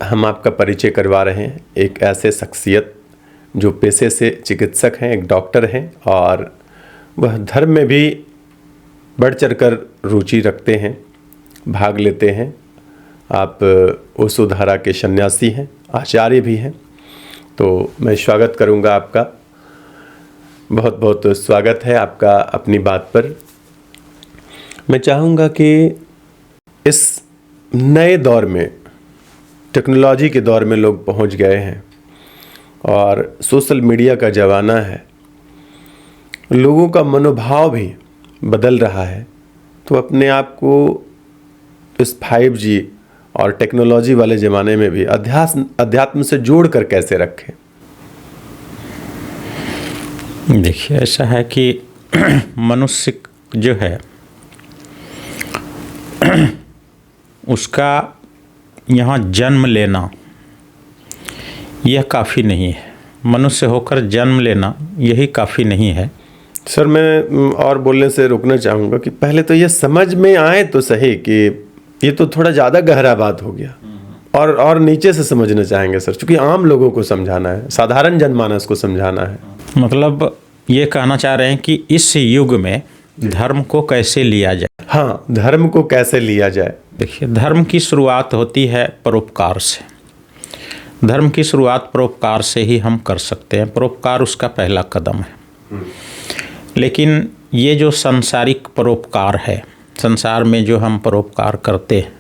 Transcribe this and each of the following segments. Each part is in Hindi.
हम आपका परिचय करवा रहे हैं एक ऐसे शख्सियत जो पेशे से चिकित्सक हैं, एक डॉक्टर हैं और वह धर्म में भी बढ़ चढ़कर रुचि रखते हैं, भाग लेते हैं। आप ओशोधारा के सन्यासी हैं, आचार्य भी हैं। तो मैं स्वागत करूंगा आपका, बहुत बहुत स्वागत है आपका अपनी बात पर। मैं चाहूँगा कि इस नए दौर में, टेक्नोलॉजी के दौर में लोग पहुंच गए हैं और सोशल मीडिया का ज़माना है, लोगों का मनोभाव भी बदल रहा है। तो अपने आप को इस 5G और टेक्नोलॉजी वाले ज़माने में भी अध्यात्म से जोड़ कर कैसे रखें? देखिए, ऐसा है कि मनुष्य जो है उसका यहाँ जन्म लेना यह काफ़ी नहीं है। मनुष्य होकर जन्म लेना यही काफ़ी नहीं है। सर, मैं और बोलने से रोकना चाहूँगा कि पहले तो ये समझ में आए तो सही कि ये तो थोड़ा ज़्यादा गहरा बात हो गया, और नीचे से समझना चाहेंगे सर, क्योंकि आम लोगों को समझाना है, साधारण जनमानस को समझाना है। मतलब ये कहना चाह रहे हैं कि इस युग में धर्म को कैसे लिया जाए। हाँ, धर्म को कैसे लिया जाए। देखिए, धर्म की शुरुआत होती है परोपकार से। धर्म की शुरुआत परोपकार से ही हम कर सकते हैं। परोपकार उसका पहला कदम है। लेकिन ये जो सांसारिक परोपकार है, संसार में जो हम परोपकार करते हैं,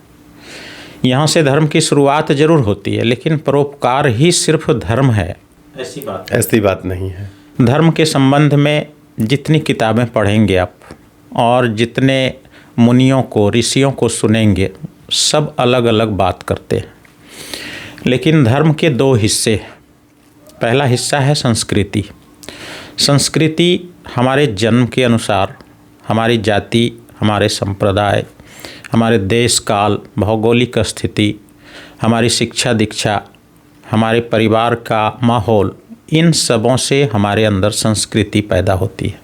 यहाँ से धर्म की शुरुआत जरूर होती है, लेकिन परोपकार ही सिर्फ धर्म है ऐसी बात नहीं है। धर्म के संबंध में जितनी किताबें पढ़ेंगे आप और जितने मुनियों को, ऋषियों को सुनेंगे, सब अलग अलग बात करते हैं। लेकिन धर्म के दो हिस्से। पहला हिस्सा है संस्कृति। संस्कृति हमारे जन्म के अनुसार, हमारी जाति, हमारे संप्रदाय, हमारे देश काल, भौगोलिक स्थिति, हमारी शिक्षा दीक्षा, हमारे परिवार का माहौल, इन सबों से हमारे अंदर संस्कृति पैदा होती है।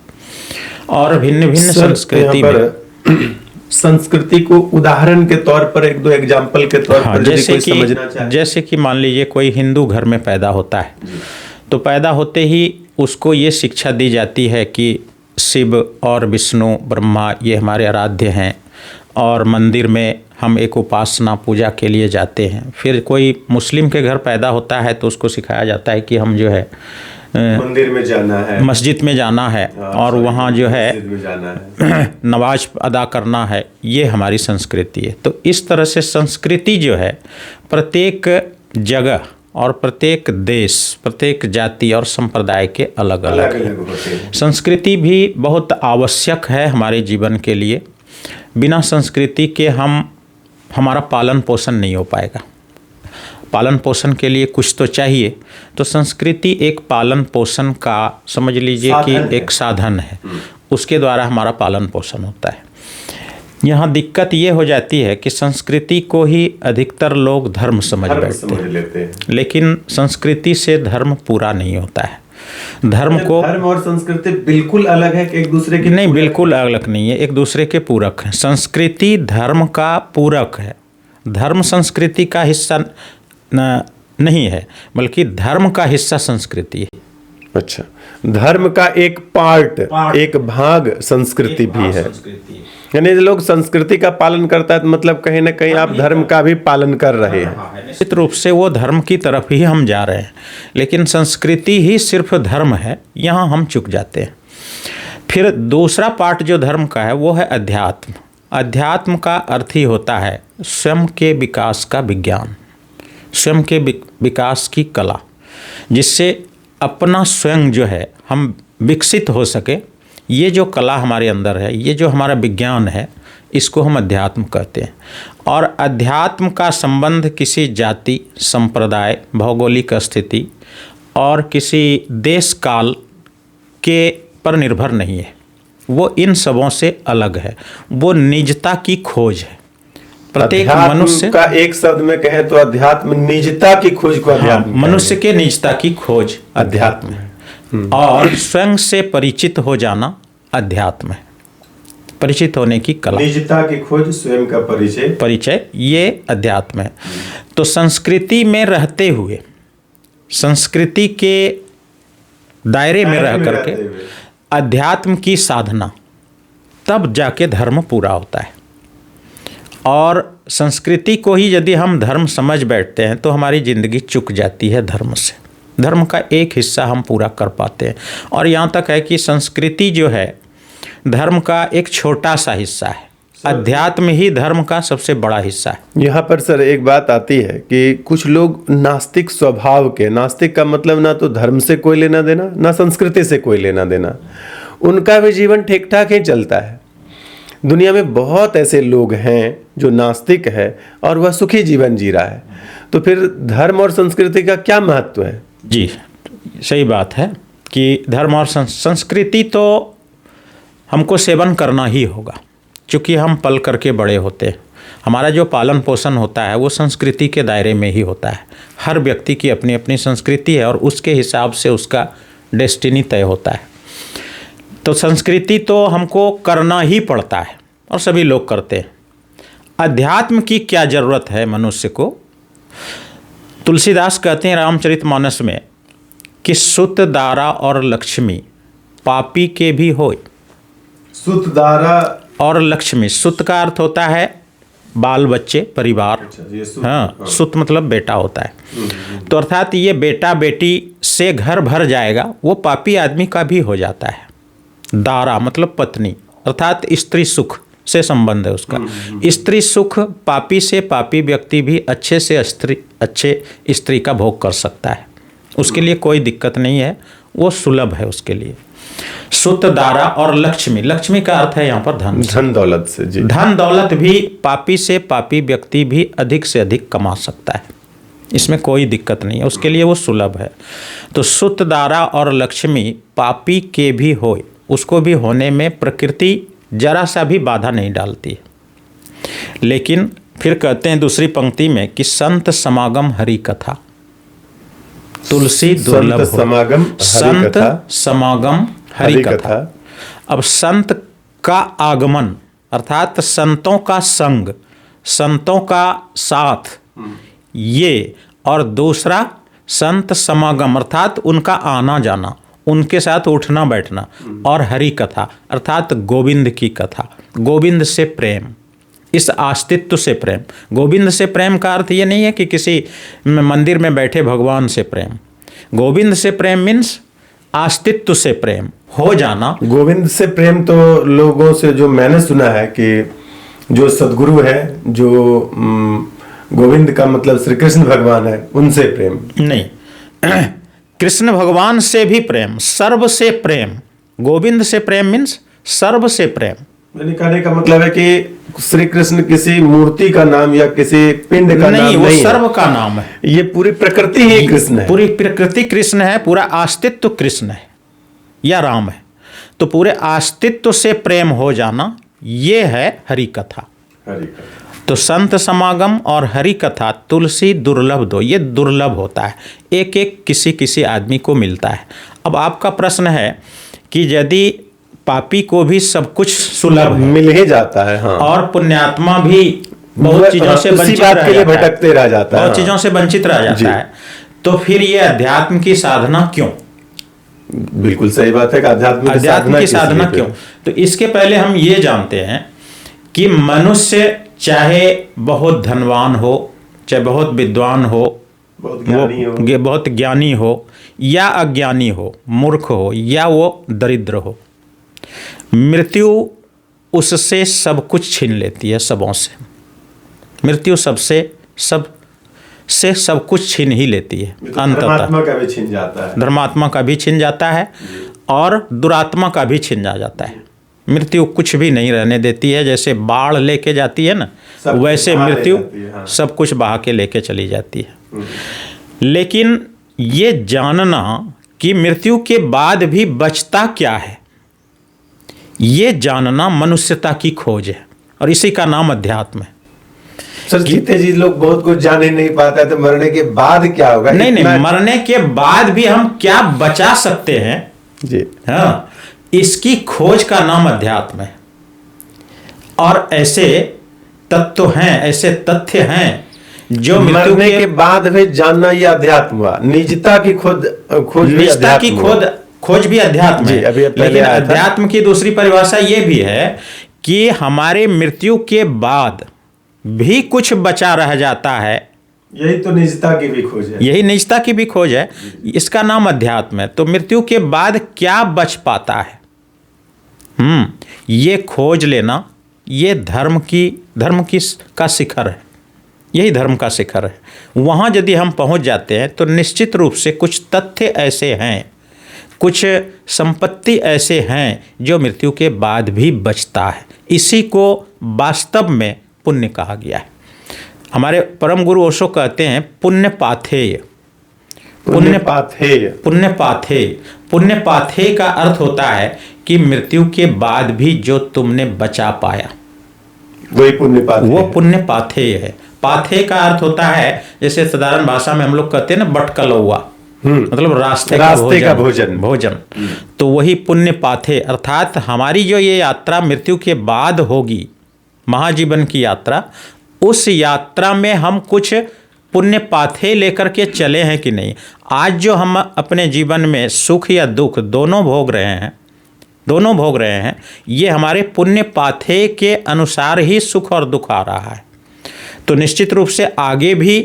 और भिन्न भिन्न संस्कृति में संस्कृति को उदाहरण के तौर पर, एक दो एग्जाम्पल के तौर पर जैसे कि समझना चाहे। जैसे कि मान लीजिए कोई हिंदू घर में पैदा होता है, तो पैदा होते ही उसको ये शिक्षा दी जाती है कि शिव और विष्णु, ब्रह्मा ये हमारे आराध्य हैं और मंदिर में हम एक उपासना पूजा के लिए जाते हैं। फिर कोई मुस्लिम के घर पैदा होता है तो उसको सिखाया जाता है कि हम जो है मंदिर में जाना है, मस्जिद में जाना है और वहाँ जो है नमाज अदा करना है। ये हमारी संस्कृति है। तो इस तरह से संस्कृति जो है प्रत्येक जगह और प्रत्येक देश, प्रत्येक जाति और संप्रदाय के अलग अलग है। संस्कृति भी बहुत आवश्यक है हमारे जीवन के लिए। बिना संस्कृति के हमारा पालन पोषण नहीं हो पाएगा। पालन पोषण के लिए कुछ तो चाहिए। तो संस्कृति एक पालन पोषण का, समझ लीजिए कि एक साधन है। उसके द्वारा हमारा पालन पोषण होता है। यहाँ दिक्कत ये हो जाती है कि संस्कृति को ही अधिकतर लोग धर्म समझ लेते हैं, लेकिन संस्कृति से धर्म पूरा नहीं होता है। धर्म और संस्कृति बिल्कुल अलग है कि एक दूसरे के? नहीं, बिल्कुल अलग नहीं है, एक दूसरे के पूरक है। संस्कृति धर्म का पूरक है। धर्म संस्कृति का हिस्सा नहीं है, बल्कि धर्म का हिस्सा संस्कृति है। अच्छा, धर्म का एक पार्ट, एक भाग संस्कृति भी है। यानी लोग संस्कृति का पालन करता है तो मतलब कहीं ना कहीं आप धर्म का भी पालन कर रहे हैं। निश्चित रूप से वो धर्म की तरफ ही हम जा रहे हैं, लेकिन संस्कृति ही सिर्फ धर्म है, यहाँ हम चूक जाते हैं। फिर दूसरा पार्ट जो धर्म का है वो है अध्यात्म। अध्यात्म का अर्थ ही होता है स्वयं के विकास का विज्ञान, स्वयं के विकास की कला, जिससे अपना स्वयं जो है हम विकसित हो सके। ये जो कला हमारे अंदर है, ये जो हमारा विज्ञान है, इसको हम अध्यात्म कहते हैं। और अध्यात्म का संबंध किसी जाति, संप्रदाय, भौगोलिक स्थिति और किसी देश काल के पर निर्भर नहीं है। वो इन सबों से अलग है। वो निजता की खोज है। प्रत्येक मनुष्य का एक शब्द में कहें तो अध्यात्म निजता की खोज को अध्यात्म। मनुष्य के निजता की खोज अध्यात्म है और स्वयं से परिचित हो जाना अध्यात्म है। परिचित होने की कला, निजता की खोज, स्वयं का परिचय, ये अध्यात्म है। तो संस्कृति में रहते हुए, संस्कृति के दायरे में रह करके अध्यात्म की साधना, तब जाके धर्म पूरा होता है। और संस्कृति को ही यदि हम धर्म समझ बैठते हैं तो हमारी ज़िंदगी चुक जाती है धर्म से। धर्म का एक हिस्सा हम पूरा कर पाते हैं, और यहाँ तक है कि संस्कृति जो है धर्म का एक छोटा सा हिस्सा है, अध्यात्म ही धर्म का सबसे बड़ा हिस्सा है। यहाँ पर सर एक बात आती है कि कुछ लोग नास्तिक स्वभाव के, नास्तिक का मतलब ना तो धर्म से कोई लेना देना, ना संस्कृति से कोई लेना देना, उनका भी जीवन ठीक ठाक ही चलता है। दुनिया में बहुत ऐसे लोग हैं जो नास्तिक है और वह सुखी जीवन जी रहा है। तो फिर धर्म और संस्कृति का क्या महत्व है? जी, सही बात है कि धर्म और संस्कृति तो हमको सेवन करना ही होगा, क्योंकि हम पल करके बड़े होते हैं। हमारा जो पालन पोषण होता है वो संस्कृति के दायरे में ही होता है। हर व्यक्ति की अपनी अपनी संस्कृति है और उसके हिसाब से उसका डेस्टिनी तय होता है। तो संस्कृति तो हमको करना ही पड़ता है और सभी लोग करते हैं। अध्यात्म की क्या ज़रूरत है मनुष्य को? तुलसीदास कहते हैं रामचरितमानस में कि सुत दारा और लक्ष्मी पापी के भी होय। सुत दारा और लक्ष्मी, सुत का अर्थ होता है बाल बच्चे, परिवार। हाँ, सुत मतलब बेटा होता है। तो अर्थात ये बेटा बेटी से घर भर जाएगा, वो पापी आदमी का भी हो जाता है। दारा मतलब पत्नी, अर्थात स्त्री सुख से संबंध है उसका। स्त्री सुख, पापी से पापी व्यक्ति भी अच्छे से अच्छे स्त्री का भोग कर सकता है, उसके लिए कोई दिक्कत नहीं है, वो सुलभ है उसके लिए। सुत दारा और लक्ष्मी, लक्ष्मी का अर्थ है यहाँ पर धन, धन दौलत से। जी, धन दौलत भी पापी से पापी व्यक्ति भी अधिक से अधिक कमा सकता है, इसमें कोई दिक्कत नहीं है, उसके लिए वो सुलभ है। तो सुत दारा और लक्ष्मी पापी के भी होय, उसको भी होने में प्रकृति जरा सा भी बाधा नहीं डालती है। लेकिन फिर कहते हैं दूसरी पंक्ति में कि संत समागम हरि कथा, तुलसी दुर्लभ समागम, संत समागम हरि कथा। अब संत का आगमन अर्थात संतों का संग, संतों का साथ, ये, और दूसरा संत समागम अर्थात उनका आना जाना, उनके साथ उठना बैठना, और हरि कथा अर्थात गोविंद की कथा, गोविंद से प्रेम, इस अस्तित्व से प्रेम। गोविंद से प्रेम का अर्थ ये नहीं है कि किसी मंदिर में बैठे भगवान से प्रेम। गोविंद से प्रेम मीन्स अस्तित्व से प्रेम हो जाना। गोविंद से प्रेम तो लोगों से जो मैंने सुना है कि जो सदगुरु है, जो गोविंद का मतलब श्री कृष्ण भगवान है, उनसे प्रेम नहीं, कृष्ण भगवान से भी प्रेम, सर्व से प्रेम। गोविंद से प्रेम मीन्स सर्व से प्रेम। मैंने कहने का मतलब है कि श्री कृष्ण किसी मूर्ति का नाम या किसी पिंड का नहीं, नाम वो नहीं, सर्व का नाम है। ये पूरी प्रकृति ही कृष्ण है, पूरी प्रकृति कृष्ण है, पूरा अस्तित्व कृष्ण है या राम है। तो पूरे अस्तित्व से प्रेम हो जाना, ये है हरि कथा। तो संत समागम और हरि कथा, तुलसी दुर्लभ दो, ये दुर्लभ होता है, एक एक किसी किसी आदमी को मिलता है। अब आपका प्रश्न है कि यदि पापी को भी सब कुछ सुलभ मिल ही जाता है, हाँ, और पुण्यात्मा भी बहुत चीजों से वंचित भटकते रह जाता है, बहुत चीजों से वंचित रह जाता है, तो फिर ये अध्यात्म की साधना क्यों? बिल्कुल सही बात है कि अध्यात्म की साधना क्यों? तो इसके पहले हम ये जानते हैं कि मनुष्य चाहे बहुत धनवान हो, चाहे बहुत विद्वान हो, बहुत ज्ञानी हो या अज्ञानी हो, मूर्ख हो या वो दरिद्र हो, मृत्यु उससे सब कुछ छीन लेती है, सबों से। मृत्यु सबसे सब कुछ छीन ही लेती है अंततः। धर्मात्मा का भी छिन जाता है, धर्मात्मा का भी छिन जाता है और दुरात्मा का भी छिन जाता है। मृत्यु कुछ भी नहीं रहने देती है, जैसे बाढ़ लेके जाती है ना, वैसे मृत्यु सब कुछ बहा के लेके चली जाती है। लेकिन ये जानना कि मृत्यु के बाद भी बचता क्या है, ये जानना मनुष्यता की खोज है, और इसी का नाम अध्यात्म है। सर जीते जी लोग बहुत कुछ जान ही नहीं पाता, तो मरने के बाद क्या होगा? नहीं, मरने के बाद भी हम क्या बचा सकते हैं जी, हाँ, इसकी खोज का नाम अध्यात्म है। और ऐसे तत्व हैं, ऐसे तथ्य हैं जो मृत्यु मरने के बाद भी जानना ये अध्यात्म हुआ। निजता की खोज भी निजता की अध्यात्म हुआ। खोज भी अध्यात्म जी, है। अभी पहले लेकिन आया था। अध्यात्म की दूसरी परिभाषा ये भी है कि हमारे मृत्यु के बाद भी कुछ बचा रह जाता है। यही तो निजता की भी खोज है। यही निजता की भी खोज है, इसका नाम अध्यात्म है। तो मृत्यु के बाद क्या बच पाता है, ये खोज लेना, ये धर्म की का शिखर है। यही धर्म का शिखर है। वहाँ यदि हम पहुँच जाते हैं तो निश्चित रूप से कुछ तथ्य ऐसे हैं, कुछ संपत्ति ऐसे हैं जो मृत्यु के बाद भी बचता है। इसी को वास्तव में पुण्य कहा गया है। हमारे परम गुरु ओशो कहते हैं पुण्य पाथेय। पुण्य पाथेय। पुण्य पाथेय। पुण्य पाथेय का अर्थ होता है कि मृत्यु के बाद भी जो तुमने बचा पाया वही पुण्य पाथेय। वो पुण्य पाथेय है। पाथेय का अर्थ होता है, जैसे साधारण भाषा में हम लोग कहते हैं ना, बटकलौआ, मतलब रास्ते का भोजन। तो वही पुण्य पाथेय, अर्थात हमारी जो ये यात्रा मृत्यु के बाद होगी, महाजीवन की यात्रा, उस यात्रा में हम कुछ पुण्य पाथेय लेकर के चले हैं कि नहीं। आज जो हम अपने जीवन में सुख या दुख दोनों भोग रहे हैं, ये हमारे पुण्य पाथेय के अनुसार ही सुख और दुख आ रहा है। तो निश्चित रूप से आगे भी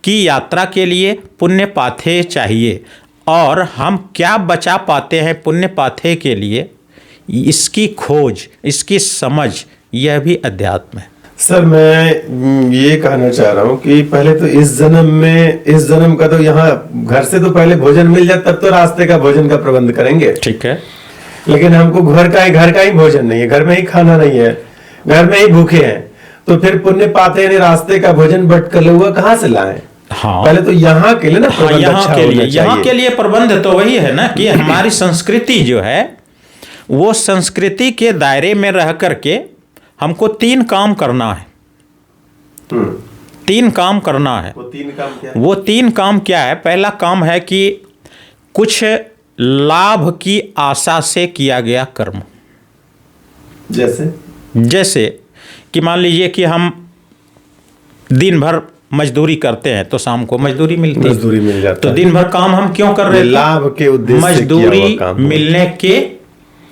की यात्रा के लिए पुण्य पाथेय चाहिए, और हम क्या बचा पाते हैं पुण्य पाथेय के लिए, इसकी खोज, इसकी समझ, यह भी अध्यात्म है। सर, मैं ये कहना चाह रहा हूँ कि पहले तो इस जन्म का तो यहाँ घर से तो पहले भोजन मिल जाए, तब तो रास्ते का भोजन का प्रबंध करेंगे। ठीक है। लेकिन हमको घर का ही भोजन नहीं है, घर में ही खाना नहीं है, घर में ही भूखे हैं, तो फिर पुण्य पाथेय ने रास्ते का भोजन बटकलौआ कहाँ से लाएं? हाँ, पहले तो यहाँ के लिए ना प्रबंध यहाँ के लिए प्रबंध तो वही है ना कि हमारी संस्कृति जो है, वो संस्कृति के दायरे में रह करके हमको 3 काम करना है। 3 काम करना है। वो 3 काम क्या है? वो 3 काम क्या है? पहला काम है कि कुछ लाभ की आशा से किया गया कर्म। जैसे कि मान लीजिए कि हम दिन भर मजदूरी करते हैं तो शाम को मजदूरी मिल जाता है। तो दिन भर काम हम क्यों कर रहे हैं? लाभ के उद्देश्य से मजदूरी मिलने के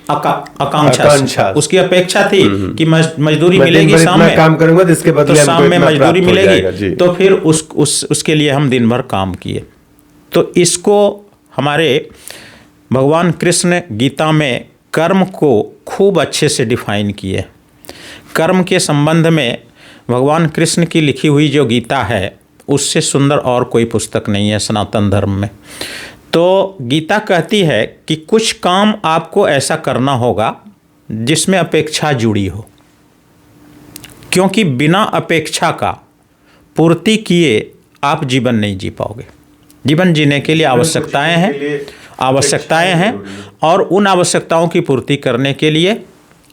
आकांक्षा, उसकी अपेक्षा थी कि मजदूरी मिलेगी, शाम में काम करूंगा तो इसके बदले शाम में मजदूरी मिलेगी, तो फिर उसके लिए हम दिन भर काम किए। तो इसको हमारे भगवान कृष्ण गीता में कर्म को खूब अच्छे से डिफाइन किए। कर्म के संबंध में भगवान कृष्ण की लिखी हुई जो गीता है, उससे सुंदर और कोई पुस्तक नहीं है सनातन धर्म में। तो गीता कहती है कि कुछ काम आपको ऐसा करना होगा जिसमें अपेक्षा जुड़ी हो, क्योंकि बिना अपेक्षा का पूर्ति किए आप जीवन नहीं जी पाओगे। जीवन जीने के लिए आवश्यकताएं हैं और उन आवश्यकताओं की पूर्ति करने के लिए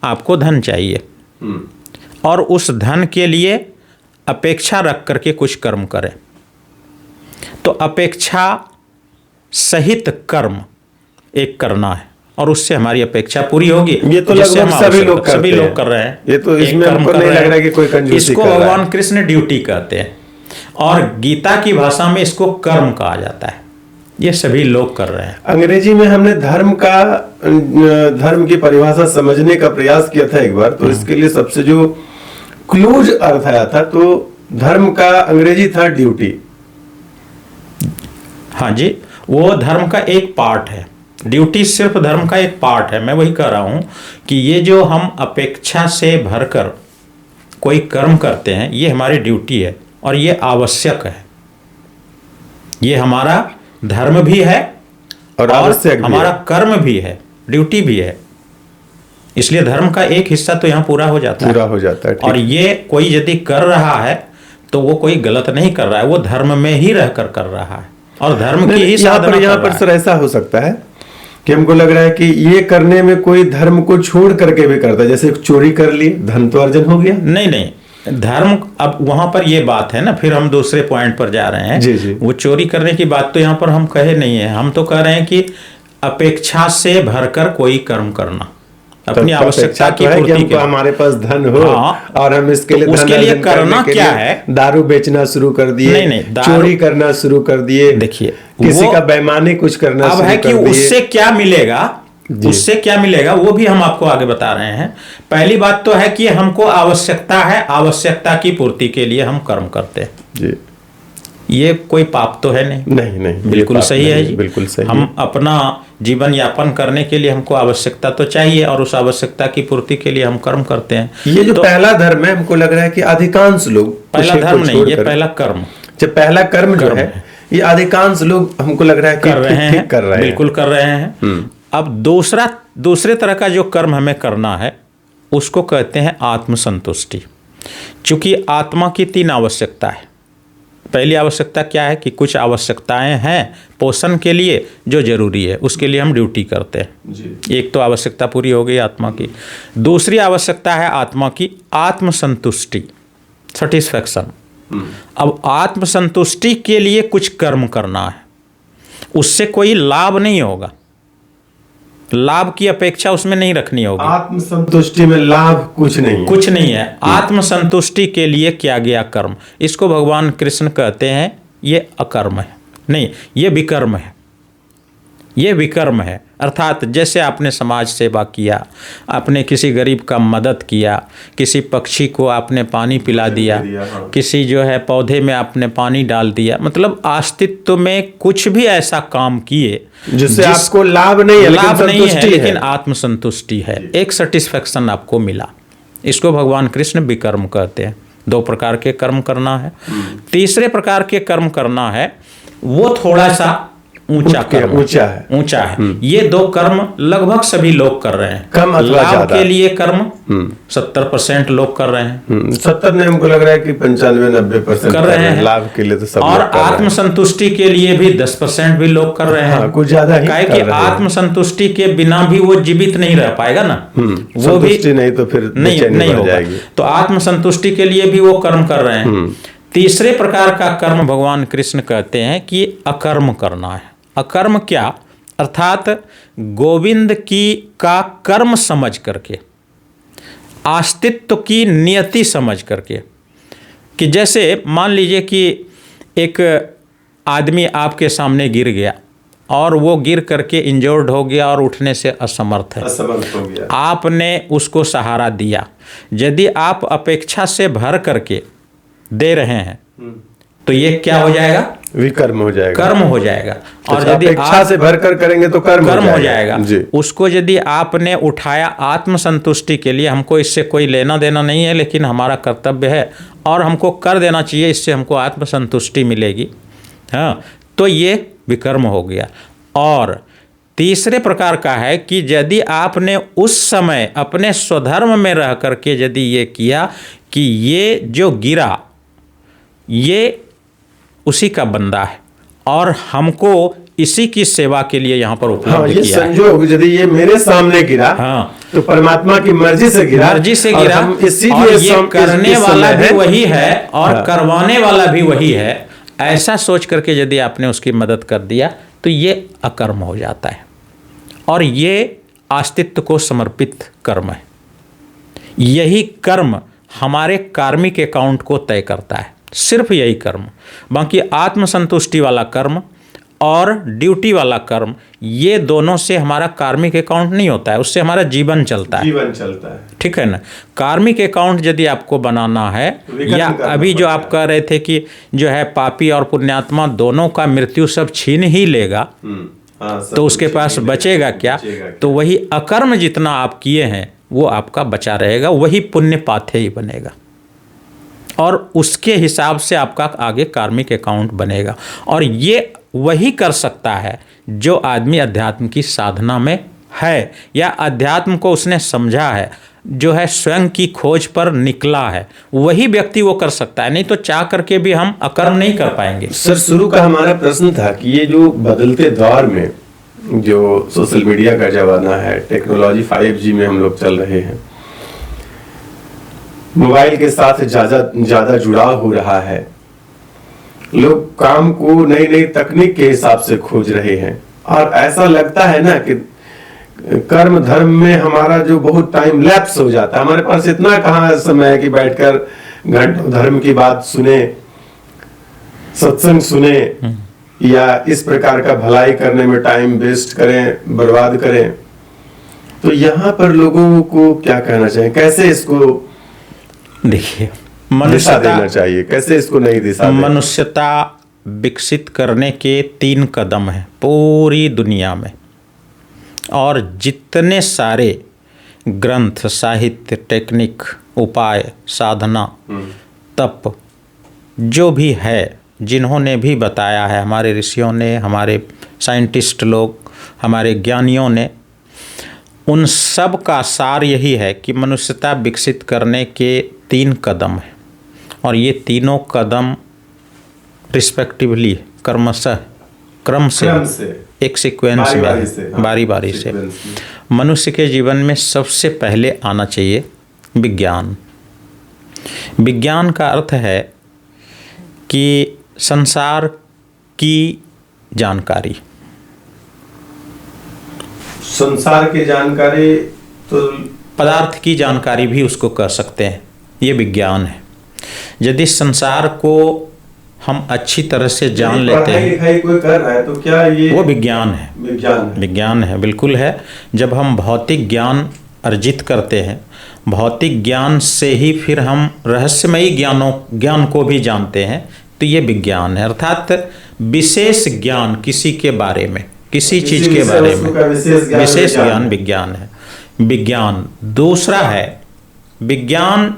आपको धन चाहिए, और उस धन के लिए अपेक्षा रख करके कुछ कर्म करें। तो अपेक्षा सहित कर्म एक करना है, और उससे हमारी अपेक्षा पूरी होगी। ये तो लगभग सभी लोग कर रहे हैं। ये तो इसमें हमको नहीं लग रहा है कि कोई कंजूसी इसको भगवान कृष्ण ड्यूटी कहते हैं, और गीता की भाषा में इसको कर्म कहा जाता है। ये सभी लोग कर रहे हैं। अंग्रेजी में हमने धर्म की परिभाषा समझने का प्रयास किया था एक बार, तो इसके लिए सबसे जो क्लूज अर्थ आया था, तो धर्म का अंग्रेजी था ड्यूटी। हाँ जी, वो धर्म का एक पार्ट है। ड्यूटी सिर्फ धर्म का एक पार्ट है। मैं वही कह रहा हूँ कि ये जो हम अपेक्षा से भरकर कोई कर्म करते हैं, ये हमारी ड्यूटी है और ये आवश्यक है। ये हमारा धर्म भी है और हमारा कर्म भी है, ड्यूटी भी है। इसलिए धर्म का एक हिस्सा तो यहाँ पूरा हो जाता है। और ये कोई यदि कर रहा है तो वो कोई गलत नहीं कर रहा है, वो धर्म में ही रहकर कर रहा है और धर्म की ही साधना कर रहा है। यहाँ पर सर ऐसा हो सकता है कि हमको लग रहा है कि ये करने में कोई धर्म को छोड़ करके भी करता है, जैसे चोरी कर ली, धन तो अर्जन हो गया। नहीं, धर्म, अब वहां पर ये बात है ना, फिर हम दूसरे पॉइंट पर जा रहे हैं। जी। वो चोरी करने की बात तो यहाँ पर हम कहे नहीं है। हम तो कह रहे हैं कि अपेक्षा से भरकर कोई कर्म करना, अपनी आवश्यकता की पूर्ति के लिए। हमारे पास धन हो, हाँ, और हम इसके लिए उसके लिए करना क्या है? दारू बेचना शुरू कर दिए, नहीं, चोरी करना शुरू कर दिए, देखिए किसी का बेईमानी कुछ करना अब शुरू है कि कर दिए। उससे क्या मिलेगा, उससे क्या मिलेगा वो भी हम आपको आगे बता रहे हैं। पहली बात तो है कि हमको आवश्यकता है, आवश्यकता की पूर्ति के लिए हम कर्म करते हैं जी। ये कोई पाप तो है नहीं। नहीं, बिल्कुल सही है जी। बिल्कुल सही। हम अपना जीवन यापन करने के लिए हमको आवश्यकता तो चाहिए, और उस आवश्यकता की पूर्ति के लिए हम कर्म करते हैं। ये जो पहला धर्म है, हमको लग रहा है कि अधिकांश लोग, पहला धर्म नहीं, ये पहला कर्म, जो पहला कर्म जो है, ये अधिकांश लोग हमको लग रहा है कि कर रहे हैं, बिल्कुल कर रहे हैं। अब दूसरे तरह का जो कर्म हमें करना है उसको कहते हैं आत्मसंतुष्टि। चूंकि आत्मा की 3 आवश्यकता है। पहली आवश्यकता क्या है कि कुछ आवश्यकताएं हैं पोषण के लिए जो जरूरी है, उसके लिए हम ड्यूटी करते हैं जी। एक तो आवश्यकता पूरी हो गई आत्मा की। दूसरी आवश्यकता है आत्मा की आत्मसंतुष्टि, सेटिस्फैक्शन। अब आत्मसंतुष्टि के लिए कुछ कर्म करना है, उससे कोई लाभ नहीं होगा, लाभ की अपेक्षा उसमें नहीं रखनी होगी। आत्मसंतुष्टि में लाभ कुछ नहीं है। आत्मसंतुष्टि के लिए किया गया कर्म, इसको भगवान कृष्ण कहते हैं ये अकर्म है, नहीं ये विकर्म है। ये विकर्म है, अर्थात जैसे आपने समाज सेवा किया, आपने किसी गरीब का मदद किया, किसी पक्षी को आपने पानी पिला दिया, किसी जो है पौधे में आपने पानी डाल दिया, मतलब अस्तित्व में कुछ भी ऐसा काम किए जिससे आपको लाभ नहीं है, लेकिन आत्मसंतुष्टि है, एक सेटिस्फैक्शन आपको मिला। इसको भगवान कृष्ण विकर्म कहते हैं। 2 प्रकार के कर्म करना है। तीसरे प्रकार के कर्म करना है वो थोड़ा सा ऊंचा है। ये 2 कर्म लगभग सभी लोग कर रहे हैं। कम अथवा लाभ के लिए कर्म 70% लोग कर रहे हैं। 70 में हमको लग रहा है कि 95-90% कर रहे हैं। लाभ के लिए तो सब और आत्मसंतुष्टि के लिए भी 10% भी लोग कर रहे हैं। कुछ ज्यादा ही कि आत्मसंतुष्टि के बिना भी वो जीवित नहीं रह पाएगा ना, वो भी नहीं तो फिर नहीं होगा। तो आत्मसंतुष्टि के लिए भी वो कर्म कर रहे हैं। तीसरे प्रकार का कर्म भगवान कृष्ण कहते हैं कि अकर्म करना है। अकर्म क्या, अर्थात गोविंद का कर्म समझ करके, अस्तित्व की नियति समझ करके, कि जैसे मान लीजिए कि एक आदमी आपके सामने गिर गया और वो गिर करके इंजर्ड हो गया और उठने से असमर्थ हो गया। आपने उसको सहारा दिया। यदि आप अपेक्षा से भर करके दे रहे हैं तो ये क्या हो जाएगा, विकर्म हो जाएगा, कर्म हो जाएगा। और यदि अपेक्षा से भरकर करेंगे तो कर्म हो जाएगा। उसको यदि आपने उठाया आत्मसंतुष्टि के लिए, हमको इससे कोई लेना देना नहीं है, लेकिन हमारा कर्तव्य है और हमको कर देना चाहिए, इससे हमको आत्मसंतुष्टि मिलेगी, हाँ, तो ये विकर्म हो गया। और तीसरे प्रकार का है कि यदि आपने उस समय अपने स्वधर्म में रह करके यदि ये किया कि ये जो गिरा ये उसी का बंदा है और हमको इसी की सेवा के लिए यहाँ पर उपलब्ध किया है। संजोग यदि ये मेरे सामने गिरा, हाँ, तो परमात्मा की मर्जी से गिरा, और ये करने वाला भी वही है और करवाने वाला भी वही है। ऐसा सोच करके यदि आपने उसकी मदद कर दिया तो ये अकर्म हो जाता है और ये अस्तित्व को समर्पित कर्म है। यही कर्म हमारे कार्मिक अकाउंट को तय करता है, सिर्फ यही कर्म। बाकी आत्मसंतुष्टि वाला कर्म और ड्यूटी वाला कर्म, ये दोनों से हमारा कार्मिक अकाउंट नहीं होता है, उससे हमारा जीवन चलता है। ठीक है ना। कार्मिक अकाउंट यदि आपको बनाना है, या अभी जो आप कह रहे थे कि जो है पापी और पुण्यात्मा दोनों का मृत्यु सब छीन ही लेगा, तो उसके पास बचेगा क्या? तो वही अकर्म जितना आप किए हैं वो आपका बचा रहेगा, वही पुण्य पाथे ही बनेगा और उसके हिसाब से आपका आगे कार्मिक अकाउंट बनेगा। और ये वही कर सकता है जो आदमी अध्यात्म की साधना में है या अध्यात्म को उसने समझा है, जो है स्वयं की खोज पर निकला है, वही व्यक्ति वो कर सकता है। नहीं तो चाह करके भी हम अकर्म नहीं कर पाएंगे। सर, शुरू का हमारा प्रश्न था कि ये जो बदलते दौर में जो सोशल मीडिया का जमाना है, टेक्नोलॉजी 5G में हम लोग चल रहे हैं, मोबाइल के साथ ज्यादा जुड़ाव हो रहा है, लोग काम को नई नई तकनीक के हिसाब से खोज रहे हैं और ऐसा लगता है ना कर्म धर्म में हमारा जो बहुत टाइम लैप्स हो जाता है, हमारे पास इतना कहाँ समय है कि बैठकर घंटों धर्म की बात सुने, सत्संग सुने, या इस प्रकार का भलाई करने में टाइम वेस्ट करें, बर्बाद करें। तो यहाँ पर लोगों को क्या कहना चाहिए, कैसे इसको देखिए दिशा देना चाहिए, कैसे इसको नई दिशा दें? मनुष्यता विकसित करने के 3 कदम हैं पूरी दुनिया में, और जितने सारे ग्रंथ, साहित्य, टेक्निक, उपाय, साधना, तप जो भी है, जिन्होंने भी बताया है, हमारे ऋषियों ने, हमारे साइंटिस्ट लोग, हमारे ज्ञानियों ने, उन सब का सार यही है कि मनुष्यता विकसित करने के 3 कदम हैं, और ये तीनों कदम रिस्पेक्टिवली क्रमशः क्रम से एक सीक्वेंस में बारी बारी से मनुष्य के जीवन में सबसे पहले आना चाहिए विज्ञान। विज्ञान का अर्थ है कि संसार की जानकारी, संसार की जानकारी, तो पदार्थ की जानकारी भी उसको कह सकते हैं, ये विज्ञान है। यदि संसार को हम अच्छी तरह से जान लेते हैं, कोई कर रहा है तो क्या ये वो विज्ञान है? विज्ञान है, बिल्कुल है। जब हम भौतिक ज्ञान अर्जित करते हैं, भौतिक ज्ञान से ही फिर हम रहस्यमयी ज्ञान को भी जानते हैं, तो ये विज्ञान है। अर्थात विशेष ज्ञान किसी के बारे में, किसी चीज के बारे में विशेष ज्ञान विज्ञान है। विज्ञान दूसरा है, विज्ञान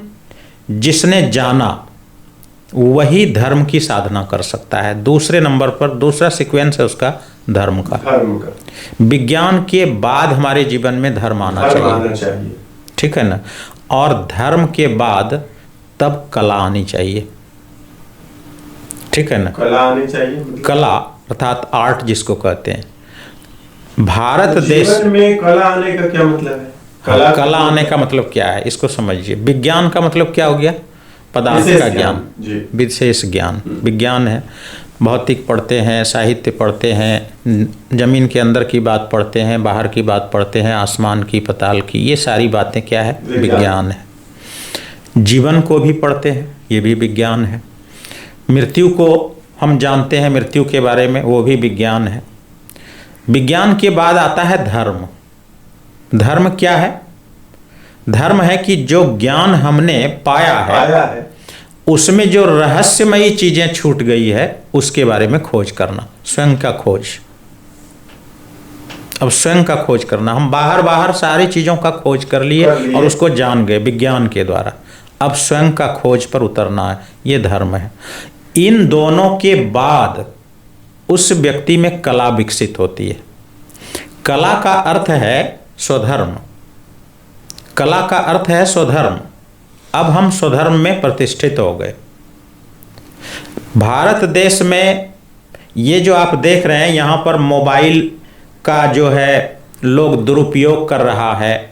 जिसने जाना वही धर्म की साधना कर सकता है। दूसरे नंबर पर दूसरा सीक्वेंस है उसका धर्म का। विज्ञान के बाद हमारे जीवन में धर्म आना चाहिए, ठीक है ना। और धर्म के बाद तब कला आनी चाहिए, ठीक है ना। कला आनी चाहिए, कला अर्थात आर्ट जिसको कहते हैं। भारत देश में कला आने का क्या मतलब है? कला आने का मतलब क्या है, इसको समझिए। विज्ञान का मतलब क्या हो गया? पदार्थ का ज्ञान, विशेष ज्ञान विज्ञान है। भौतिक पढ़ते हैं, साहित्य पढ़ते हैं, जमीन के अंदर की बात पढ़ते हैं, बाहर की बात पढ़ते हैं, आसमान की, पताल की, ये सारी बातें क्या है? विज्ञान है। जीवन को भी पढ़ते हैं, ये भी विज्ञान है। मृत्यु को हम जानते हैं, मृत्यु के बारे में, वो भी विज्ञान है। विज्ञान के बाद आता है धर्म। धर्म क्या है? धर्म है कि जो ज्ञान हमने पाया है उसमें जो रहस्यमयी चीजें छूट गई है उसके बारे में खोज करना, स्वयं का खोज। अब स्वयं का खोज करना, हम बाहर सारी चीजों का खोज कर लिए और उसको जान गए विज्ञान के द्वारा। अब स्वयं का खोज पर उतरना है, ये धर्म है। इन दोनों के बाद उस व्यक्ति में कला विकसित होती है। कला का अर्थ है स्वधर्म, कला का अर्थ है स्वधर्म। अब हम स्वधर्म में प्रतिष्ठित हो गए। भारत देश में ये जो आप देख रहे हैं, यहाँ पर मोबाइल का जो है लोग दुरुपयोग कर रहा है,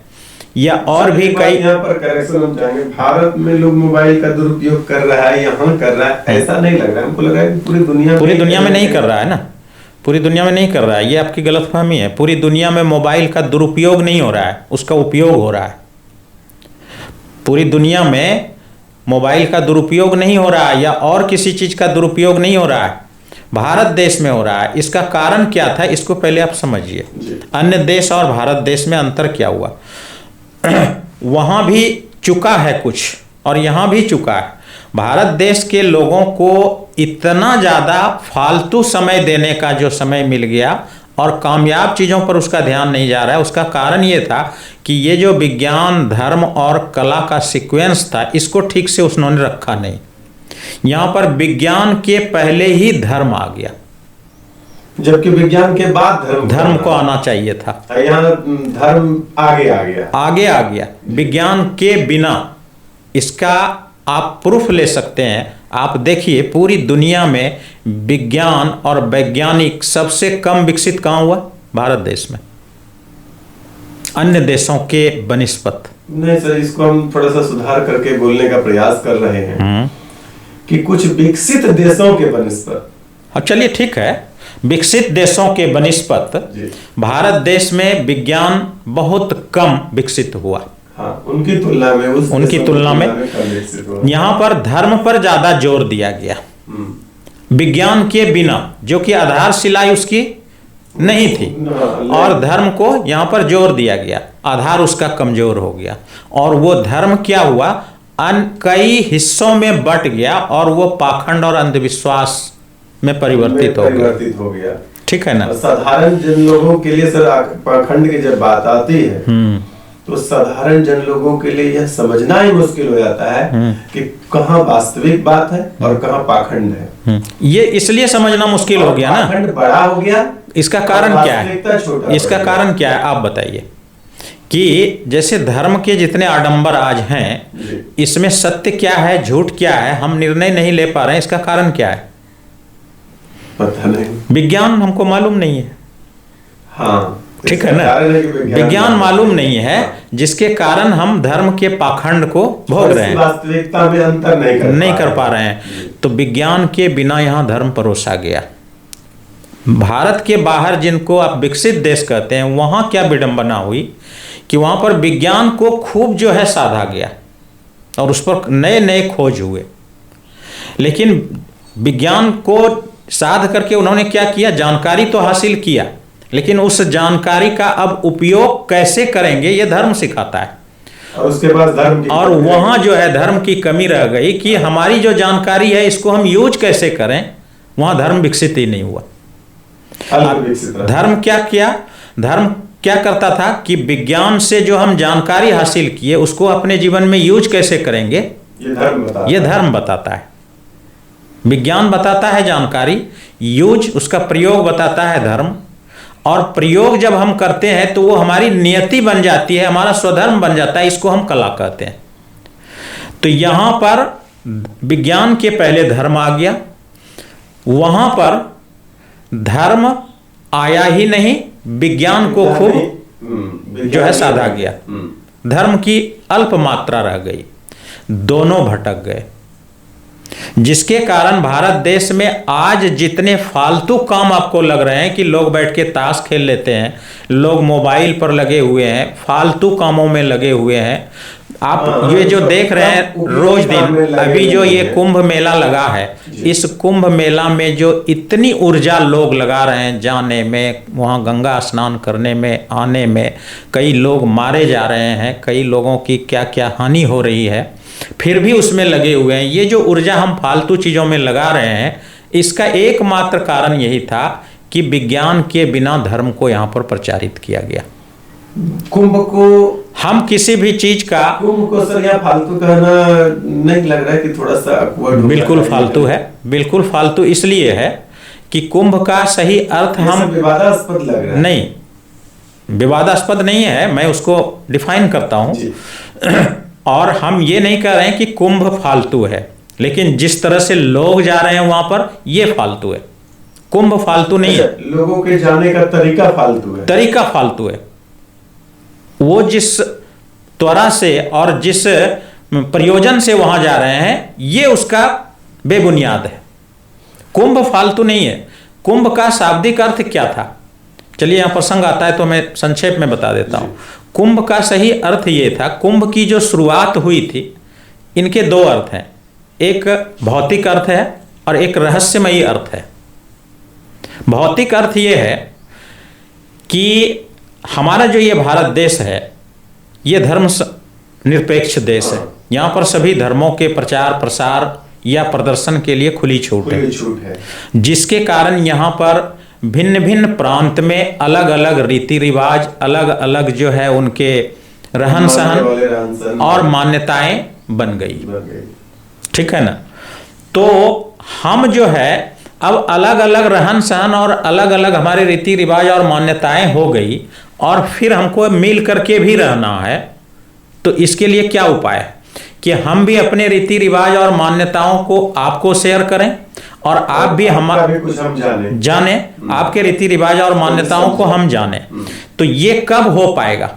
या और भी कई, यहाँ पर करेक्शन हम चाहेंगे, भारत में लोग मोबाइल का दुरुपयोग कर रहा है, यहाँ कर रहा है, ऐसा नहीं लग रहा है। हमको लग रहा है कि पूरी दुनिया में नहीं कर रहा है ना, पूरी दुनिया में नहीं कर रहा है। ये आपकी गलतफहमी है। पूरी दुनिया में मोबाइल का दुरुपयोग नहीं हो रहा है, उसका उपयोग हो रहा है। पूरी दुनिया में मोबाइल का दुरुपयोग नहीं हो रहा है या और किसी चीज का दुरुपयोग नहीं हो रहा है, भारत देश में हो रहा है। इसका कारण क्या था, इसको पहले आप समझिए। अन्य देश और भारत देश में अंतर क्या हुआ? वहां भी चुका है कुछ और यहां भी चुका है। भारत देश के लोगों को इतना ज्यादा फालतू समय देने का जो समय मिल गया और कामयाब चीज़ों पर उसका ध्यान नहीं जा रहा है, उसका कारण ये था कि ये जो विज्ञान, धर्म और कला का सीक्वेंस था, इसको ठीक से उन्होंने रखा नहीं। यहाँ पर विज्ञान के पहले ही धर्म आ गया, जबकि विज्ञान के बाद धर्म को आना चाहिए था। यहाँ धर्म आगे आ गया। विज्ञान के बिना इसका आप प्रूफ ले सकते हैं। आप देखिए पूरी दुनिया में विज्ञान और वैज्ञानिक सबसे कम विकसित कहाँ हुआ? भारत देश में, अन्य देशों के बनिस्पत। नहीं सर, इसको हम थोड़ा सा सुधार करके बोलने का प्रयास कर रहे हैं कि कुछ विकसित देशों के बनिस्पत। अब चलिए ठीक है, विकसित देशों के बनिस्पत जी। भारत देश में विज्ञान बहुत कम विकसित हुआ। हाँ, उनकी तुलना में उनकी तुलना में कम विकसित हुआ। यहाँ पर धर्म पर ज्यादा जोर दिया गया। विज्ञान के बिना, जो कि आधारशिला उसकी नहीं थी, और धर्म को यहाँ पर जोर दिया गया, आधार उसका कमजोर हो गया, और वो धर्म क्या हुआ, कई हिस्सों में बट गया, और वो पाखंड और अंधविश्वास में परिवर्तित हो गया। ठीक है ना। साधारण जन लोगों के लिए सर, पाखंड की जब बात आती है तो साधारण जन लोगों के लिए यह समझना ही मुश्किल हो जाता है कि कहाँ वास्तविक बात है और कहाँ पाखंड है। ये इसलिए समझना मुश्किल हो गया ना, पाखंड बड़ा हो गया। इसका कारण क्या है? इसका कारण क्या है आप बताइए। कि जैसे धर्म के जितने आडंबर आज हैं, इसमें सत्य क्या है, झूठ क्या है, हम निर्णय नहीं ले पा रहे हैं। इसका कारण क्या है? पता नहीं, विज्ञान हमको मालूम नहीं है। हाँ, ठीक है ना, विज्ञान मालूम नहीं है, जिसके कारण हम धर्म के पाखंड को भोग रहे हैं, वास्तविकता में अंतर नहीं कर पा रहे हैं। तो विज्ञान के बिना यहाँ धर्म परोसा गया। भारत के बाहर जिनको आप विकसित देश कहते हैं, वहाँ क्या विडंबना हुई कि वहाँ पर विज्ञान को खूब जो है साधा गया, और उस पर नए नए खोज हुए। लेकिन विज्ञान को साध करके उन्होंने क्या किया, जानकारी तो हासिल किया, लेकिन उस जानकारी का अब उपयोग कैसे करेंगे ये धर्म सिखाता है। और उसके बाद धर्म की, और वहाँ जो है धर्म की कमी रह गई कि हमारी जो जानकारी है इसको हम यूज कैसे करें। वहाँ धर्म विकसित ही नहीं हुआ। धर्म क्या किया? धर्म क्या करता था कि विज्ञान से जो हम जानकारी हासिल किए उसको अपने जीवन में यूज कैसे करेंगे, ये धर्म बताता है। विज्ञान बताता है जानकारी, यूज उसका प्रयोग बताता है धर्म। और प्रयोग जब हम करते हैं तो वो हमारी नियति बन जाती है, हमारा स्वधर्म बन जाता है, इसको हम कला कहते हैं। तो यहां पर विज्ञान के पहले धर्म आ गया, वहां पर धर्म आया ही नहीं, विज्ञान को खूब जो है साधा गया। धर्म की अल्प मात्रा रह गई, दोनों भटक गए, जिसके कारण भारत देश में आज जितने फालतू काम आपको लग रहे हैं कि लोग बैठ के ताश खेल लेते हैं, लोग मोबाइल पर लगे हुए हैं, फालतू कामों में लगे हुए हैं। आप ये जो देख रहे हैं रोज दिन, अभी जो ये कुंभ मेला लगा है, इस कुंभ मेला में जो इतनी ऊर्जा लोग लगा रहे हैं, जाने में, वहाँ गंगा स्नान करने में, आने में, कई लोग मारे जा रहे हैं, कई लोगों की क्या क्या हानि हो रही है, फिर भी उसमें लगे हुए हैं। ये जो ऊर्जा हम फालतू चीज़ों में लगा रहे हैं, इसका एकमात्र कारण यही था कि विज्ञान के बिना धर्म को यहाँ पर प्रचारित किया गया। कुंभ को हम किसी भी चीज का, कुंभ को सर यहाँ फालतू कहना नहीं लग रहा है कि थोड़ा सा awkward बिल्कुल फालतू है, बिल्कुल फालतू इसलिए है कि कुंभ का सही अर्थ हम विवादास्पद लग रहा है। नहीं, विवादास्पद नहीं है, मैं उसको डिफाइन करता हूँ। और हम ये नहीं कह रहे हैं कि कुंभ फालतू है, लेकिन जिस तरह से लोग जा रहे हैं वहां पर ये फालतू है। कुंभ फालतू नहीं है, लोगों के जाने का तरीका फालतू है, तरीका फालतू है। वो जिस त्वरा से और जिस प्रयोजन से वहां जा रहे हैं, ये उसका बेबुनियाद है। कुंभ फालतू नहीं है। कुंभ का शाब्दिक अर्थ क्या था? चलिए यहां प्रसंग आता है तो मैं संक्षेप में बता देता हूं। कुंभ का सही अर्थ ये था, कुंभ की जो शुरुआत हुई थी, इनके दो अर्थ हैं, एक भौतिक अर्थ है और एक रहस्यमयी अर्थ है। भौतिक अर्थ ये है कि हमारा जो ये भारत देश है, ये धर्म निरपेक्ष देश है। यहाँ पर सभी धर्मों के प्रचार प्रसार या प्रदर्शन के लिए खुली छूट है, जिसके कारण यहाँ पर भिन्न भिन्न प्रांत में अलग अलग रीति रिवाज, अलग अलग जो है उनके रहन सहन और मान्यताएं बन गई। ठीक है ना। तो हम जो है अब अलग अलग रहन सहन और अलग अलग हमारे रीति रिवाज और मान्यताएं हो गई, और फिर हमको मिल करके भी रहना है। तो इसके लिए क्या उपाय है कि हम भी अपने रीति रिवाज और मान्यताओं को आपको शेयर करें, और आप भी हमारा कुछ हम जाने आपके रीति रिवाज और मान्यताओं को हम जाने। तो ये कब हो पाएगा?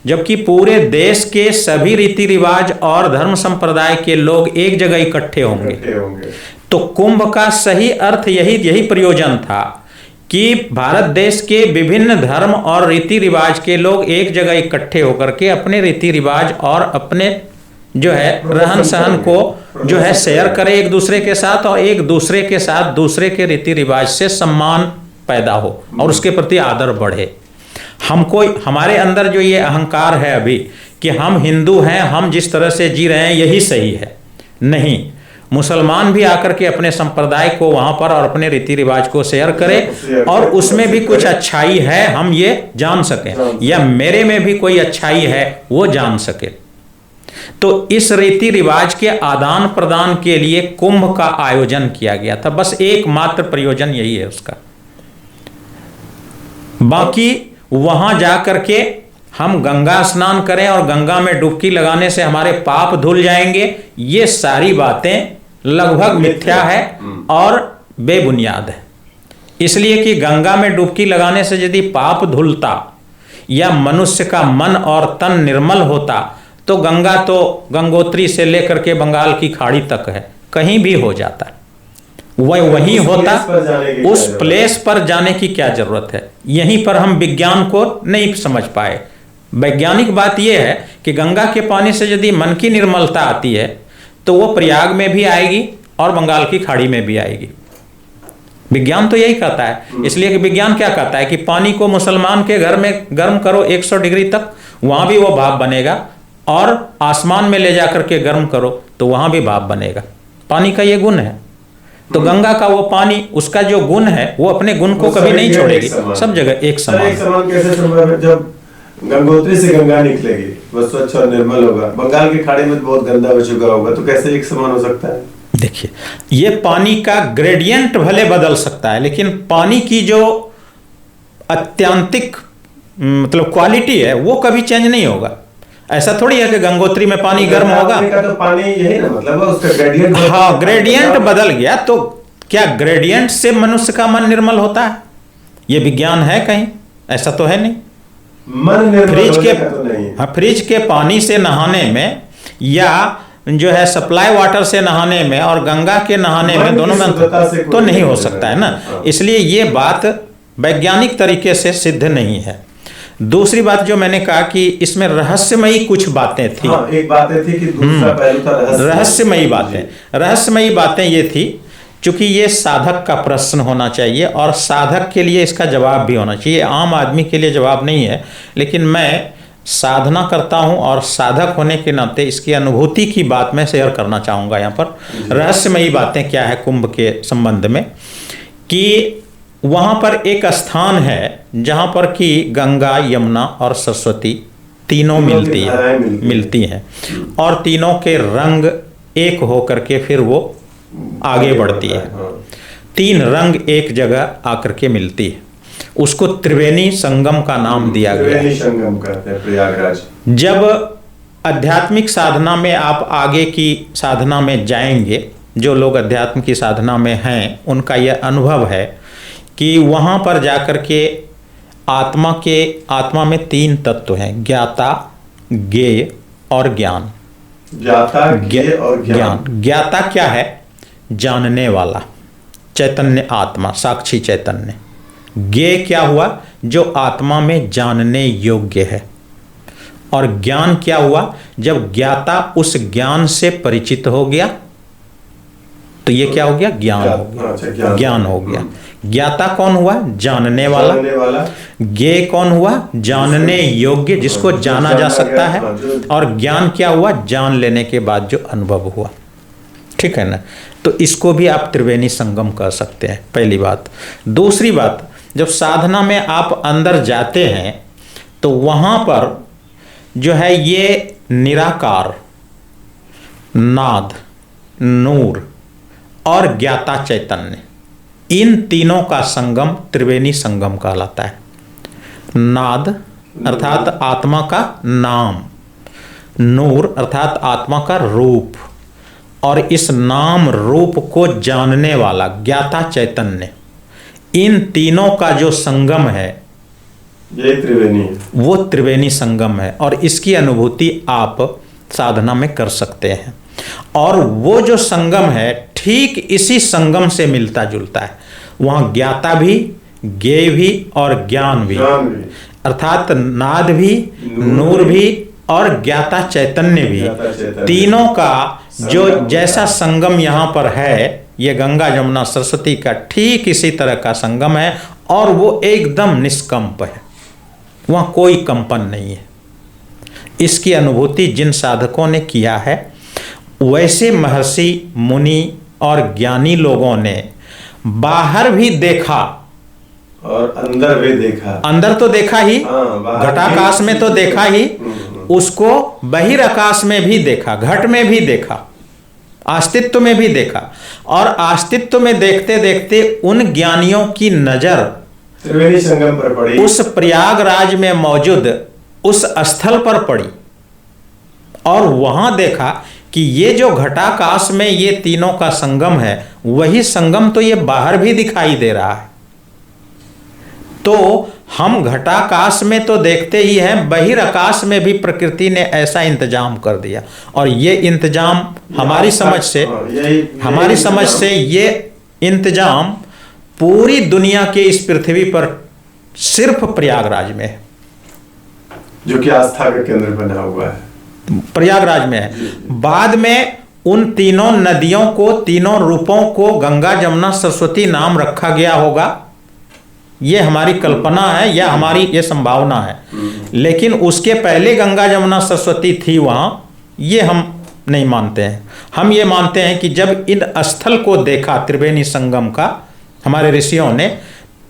जबकि पूरे देश के सभी रीति रिवाज और धर्म संप्रदाय के लोग एक जगह इकट्ठे होंगे। तो कुंभ का सही अर्थ यही प्रयोजन था कि भारत देश के विभिन्न धर्म और रीति रिवाज के लोग एक जगह इकट्ठे होकर के अपने रीति रिवाज और अपने जो है रहन सहन को जो है शेयर करें एक दूसरे के साथ, और एक दूसरे के साथ दूसरे के रीति रिवाज से सम्मान पैदा हो और उसके प्रति आदर बढ़े। हमको हमारे अंदर जो ये अहंकार है अभी कि हम हिंदू हैं, हम जिस तरह से जी रहे हैं यही सही है, नहीं, मुसलमान भी आकर के अपने संप्रदाय को वहां पर और अपने रीति रिवाज को शेयर करें और उसमें भी कुछ अच्छाई है हम ये जान सकें, या मेरे में भी कोई अच्छाई है वो जान सके। तो इस रीति रिवाज के आदान प्रदान के लिए कुंभ का आयोजन किया गया था, बस एकमात्र प्रयोजन यही है उसका। बाकी वहां जाकर के हम गंगा स्नान करें और गंगा में डुबकी लगाने से हमारे पाप धुल जाएंगे, ये सारी बातें लगभग मिथ्या है और बेबुनियाद है। इसलिए कि गंगा में डुबकी लगाने से यदि पाप धुलता या मनुष्य का मन और तन निर्मल होता तो गंगा तो गंगोत्री से लेकर के बंगाल की खाड़ी तक है, कहीं भी हो जाता, वह वहीं होता। उस प्लेस पर जाने की क्या जरूरत है? यहीं पर हम विज्ञान को नहीं समझ पाए। वैज्ञानिक बात यह है कि गंगा के पानी से यदि मन की निर्मलता आती है तो वो प्रयाग में भी आएगी और बंगाल की खाड़ी में भी आएगी। विज्ञान तो यही कहता है। इसलिए कि विज्ञान क्या कहता है कि पानी को मुसलमान के घर में गर्म करो 100 डिग्री तक, वहां भी वो भाप बनेगा, और आसमान में ले जाकर के गर्म करो तो वहां भी भाप बनेगा। पानी का ये गुण है। तो गंगा का वो पानी, उसका जो गुण है वो अपने गुण को कभी नहीं छोड़ेगी, सब जगह एक समान। कैसे संभव है? जब गंगोत्री से गंगा निकलेगी वो स्वच्छ और निर्मल होगा, बंगाल की खाड़ी में बहुत गंदा हो चुका होगा, तो कैसे एक समान हो सकता है? देखिए, ये पानी का ग्रेडियंट भले बदल सकता है, लेकिन पानी की जो अत्यंतिक मतलब क्वालिटी है वो कभी चेंज नहीं होगा। ऐसा थोड़ी है कि गंगोत्री में पानी गर्म होगा तो पानी यही ना मतलब उसका ग्रेडियंट। हाँ, ग्रेडियंट बदल गया तो क्या ग्रेडियंट से मनुष्य का मन निर्मल होता है? ये विज्ञान है कहीं? ऐसा तो है नहीं। मन फ्रिज के तो नहीं। हाँ, फ्रिज के पानी से नहाने में या जो है सप्लाई वाटर से नहाने में और गंगा के नहाने में दोनों में तो नहीं हो सकता है ना। इसलिए ये बात वैज्ञानिक तरीके से सिद्ध नहीं है। दूसरी बात जो मैंने कहा कि इसमें रहस्यमयी कुछ बातें थी। हाँ, एक बातें थी कि दूसरा पहलू था रहस्यमयी बातें। रहस्यमयी बातें ये थी, चूंकि ये साधक का प्रश्न होना चाहिए और साधक के लिए इसका जवाब भी होना चाहिए, आम आदमी के लिए जवाब नहीं है। लेकिन मैं साधना करता हूं और साधक होने के नाते इसकी अनुभूति की बात मैं शेयर करना चाहूँगा यहाँ पर। रहस्यमयी बातें क्या है कुंभ के संबंध में, कि वहाँ पर एक स्थान है जहाँ पर कि गंगा, यमुना और सरस्वती तीनों मिलती हैं और तीनों के रंग एक होकर के फिर वो आगे बढ़ती है। तीन रंग एक जगह आकर के मिलती है, उसको त्रिवेणी संगम का नाम दिया गया है। संगम कहते हैं प्रयागराज। जब आध्यात्मिक साधना में आप आगे की साधना में जाएंगे, जो लोग अध्यात्म की साधना में हैं उनका यह अनुभव है कि वहाँ पर जाकर के आत्मा में 3 तत्व हैं, ज्ञाता, ज्ञेय और ज्ञान। ज्ञाता, ज्ञेय और ज्ञान। ज्ञाता क्या है? जानने वाला, चैतन्य आत्मा, साक्षी चैतन्य। ज्ञेय क्या हुआ? जो आत्मा में जानने योग्य है। और ज्ञान क्या हुआ? जब ज्ञाता उस ज्ञान से परिचित हो गया तो ये क्या हो गया? ज्ञान हो गया। ज्ञान हो गया। ज्ञाता कौन हुआ? जानने वाला। ज्ञेय कौन हुआ? जानने योग्य, जिसको जाना जा सकता है। और ज्ञान क्या हुआ? जान लेने के बाद जो अनुभव हुआ। ठीक है ना? तो इसको भी आप त्रिवेणी संगम कह सकते हैं, पहली बात। दूसरी बात, जब साधना में आप अंदर जाते हैं तो वहां पर जो है ये निराकार, नाद, नूर और ज्ञाता चैतन्य, इन तीनों का संगम त्रिवेणी संगम कहलाता है। नाद अर्थात आत्मा का नाम, नूर अर्थात आत्मा का रूप, और इस नाम रूप को जानने वाला ज्ञाता चैतन्य, इन तीनों का जो संगम है ये त्रिवेणी है। वो त्रिवेणी संगम है और इसकी अनुभूति आप साधना में कर सकते हैं। और वो जो संगम है ठीक इसी संगम से मिलता जुलता है। वहाँ ज्ञाता भी ज्ञेय भी और ज्ञान भी, अर्थात नाद भी, नूर भी और ज्ञाता चैतन्य भी, तीनों का जो जैसा संगम यहाँ पर है, ये गंगा जमुना सरस्वती का ठीक इसी तरह का संगम है और वो एकदम निष्कंप है, वहाँ कोई कंपन नहीं है। इसकी अनुभूति जिन साधकों ने किया है, वैसे महर्षि, मुनि और ज्ञानी लोगों ने बाहर भी देखा और अंदर भी देखा। अंदर तो देखा ही, घटाकाश में तो देखा ही, उसको बहिराकाश में भी देखा, घट में भी देखा, अस्तित्व में भी देखा। और अस्तित्व में देखते देखते उन ज्ञानियों की नजर त्रिवेणी संगम पर पड़ी, उस प्रयागराज में मौजूद उस स्थल पर पड़ी और वहां देखा कि ये जो घटाकाश में ये तीनों का संगम है, वही संगम तो ये बाहर भी दिखाई दे रहा है। तो हम घटाकाश में तो देखते ही हैं, बहिराकाश में भी प्रकृति ने ऐसा इंतजाम कर दिया। और ये इंतजाम हमारी समझ से ये इंतजाम पूरी दुनिया के इस पृथ्वी पर सिर्फ प्रयागराज में है, जो कि आस्था का केंद्र बना हुआ है, प्रयागराज में है। बाद में उन तीनों नदियों को, तीनों रूपों को गंगा जमुना सरस्वती नाम रखा गया होगा, ये हमारी कल्पना है या हमारी ये संभावना है। लेकिन उसके पहले गंगा जमुना सरस्वती थी वहां, ये हम नहीं मानते हैं। हम ये मानते हैं कि जब इन स्थल को देखा त्रिवेणी संगम का हमारे ऋषियों ने,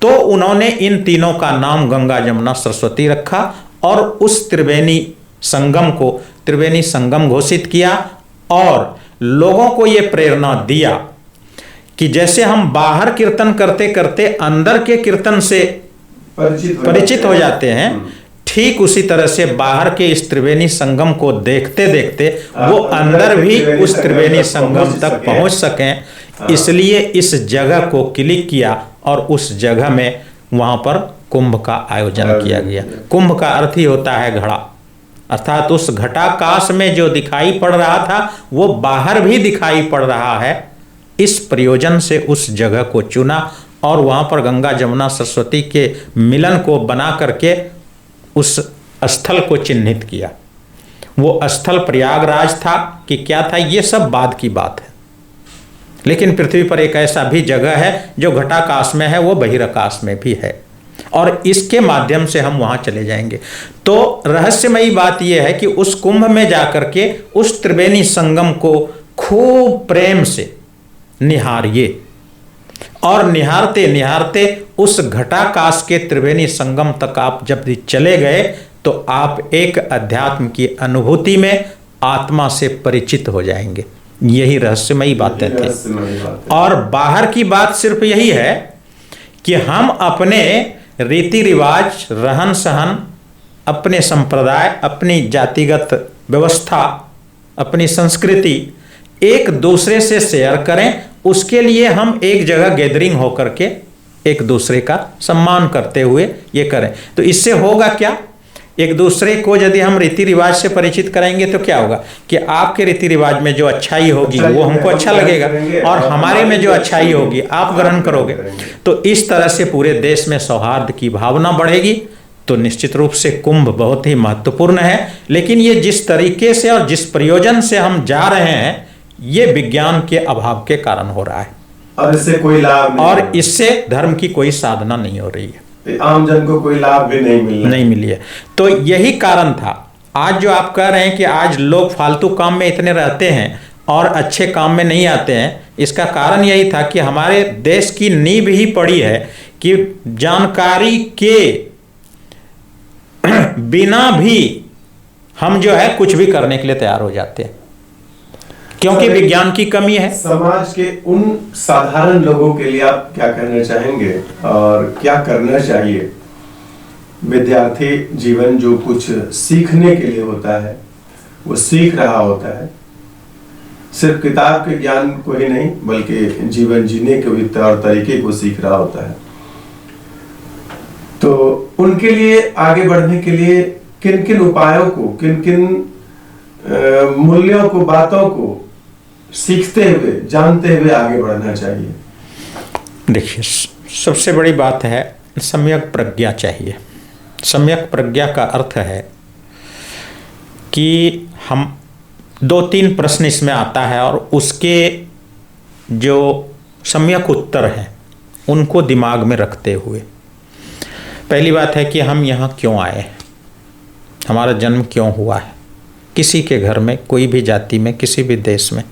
तो उन्होंने इन तीनों का नाम गंगा जमुना सरस्वती रखा और उस त्रिवेणी संगम को त्रिवेणी संगम घोषित किया और लोगों को ये प्रेरणा दिया कि जैसे हम बाहर कीर्तन करते करते अंदर के कीर्तन से परिचित हो जाते हैं, ठीक उसी तरह से बाहर के इस त्रिवेणी संगम को देखते देखते वो अंदर भी उस त्रिवेणी संगम तक पहुंच सकें। इसलिए इस जगह को क्लिक किया और उस जगह में वहां पर कुंभ का आयोजन किया गया। कुंभ का अर्थ ही होता है घड़ा, अर्थात उस घटाकाश में जो दिखाई पड़ रहा था वो बाहर भी दिखाई पड़ रहा है। इस प्रयोजन से उस जगह को चुना और वहां पर गंगा जमुना सरस्वती के मिलन को बना करके उस स्थल को चिन्हित किया। वो स्थल प्रयागराज था कि क्या था, ये सब बाद की बात है। लेकिन पृथ्वी पर एक ऐसा भी जगह है जो घटाकाश में है, वो बहिराकाश में भी है और इसके माध्यम से हम वहां चले जाएंगे। तो रहस्यमयी बात यह है कि उस कुंभ में जाकर के उस त्रिवेणी संगम को खूब प्रेम से निहारिए और निहारते निहारते उस घटाकाश के त्रिवेणी संगम तक आप जब भी चले गए तो आप एक अध्यात्म की अनुभूति में आत्मा से परिचित हो जाएंगे। यही रहस्यमयी बातें थी। और बाहर की बात सिर्फ यही है कि हम अपने रीति रिवाज, रहन सहन, अपने संप्रदाय, अपनी जातिगत व्यवस्था, अपनी संस्कृति एक दूसरे से शेयर करें। उसके लिए हम एक जगह गैदरिंग होकर के एक दूसरे का सम्मान करते हुए ये करें। तो इससे होगा क्या, एक दूसरे को यदि हम रीति रिवाज से परिचित करेंगे तो क्या होगा कि आपके रीति रिवाज में जो अच्छाई होगी वो हमको अच्छा लगेगा और हमारे में जो अच्छाई होगी आप ग्रहण करोगे। तो इस तरह से पूरे देश में सौहार्द की भावना बढ़ेगी। तो निश्चित रूप से कुंभ बहुत ही महत्वपूर्ण है। लेकिन ये जिस तरीके से और जिस प्रयोजन से हम जा रहे हैं, ये विज्ञान के अभाव के कारण हो रहा है और इससे कोई लाभ नहीं, और इससे धर्म की कोई साधना नहीं हो रही है, आम जन को कोई लाभ भी नहीं मिली है। तो यही कारण था। आज जो आप कह रहे हैं कि आज लोग फालतू काम में इतने रहते हैं और अच्छे काम में नहीं आते हैं, इसका कारण यही था कि हमारे देश की नींव ही पड़ी है कि जानकारी के बिना भी हम जो है कुछ भी करने के लिए तैयार हो जाते हैं, क्योंकि विज्ञान की कमी है। समाज के उन साधारण लोगों के लिए आप क्या कहना चाहेंगे और क्या करना चाहिए? विद्यार्थी जीवन जो कुछ सीखने के लिए होता है वो सीख रहा होता है, सिर्फ किताब के ज्ञान को ही नहीं बल्कि जीवन जीने के भी तौर तरीके को सीख रहा होता है। तो उनके लिए आगे बढ़ने के लिए किन किन उपायों को, किन किन मूल्यों को, बातों को सीखते हुए, जानते हुए आगे बढ़ना चाहिए? देखिए, सबसे बड़ी बात है सम्यक प्रज्ञा चाहिए। सम्यक प्रज्ञा का अर्थ है कि हम 2-3 प्रश्न इसमें आता है और उसके जो सम्यक उत्तर हैं उनको दिमाग में रखते हुए, पहली बात है कि हम यहाँ क्यों आए, हमारा जन्म क्यों हुआ है, किसी के घर में, कोई भी जाति में, किसी भी देश में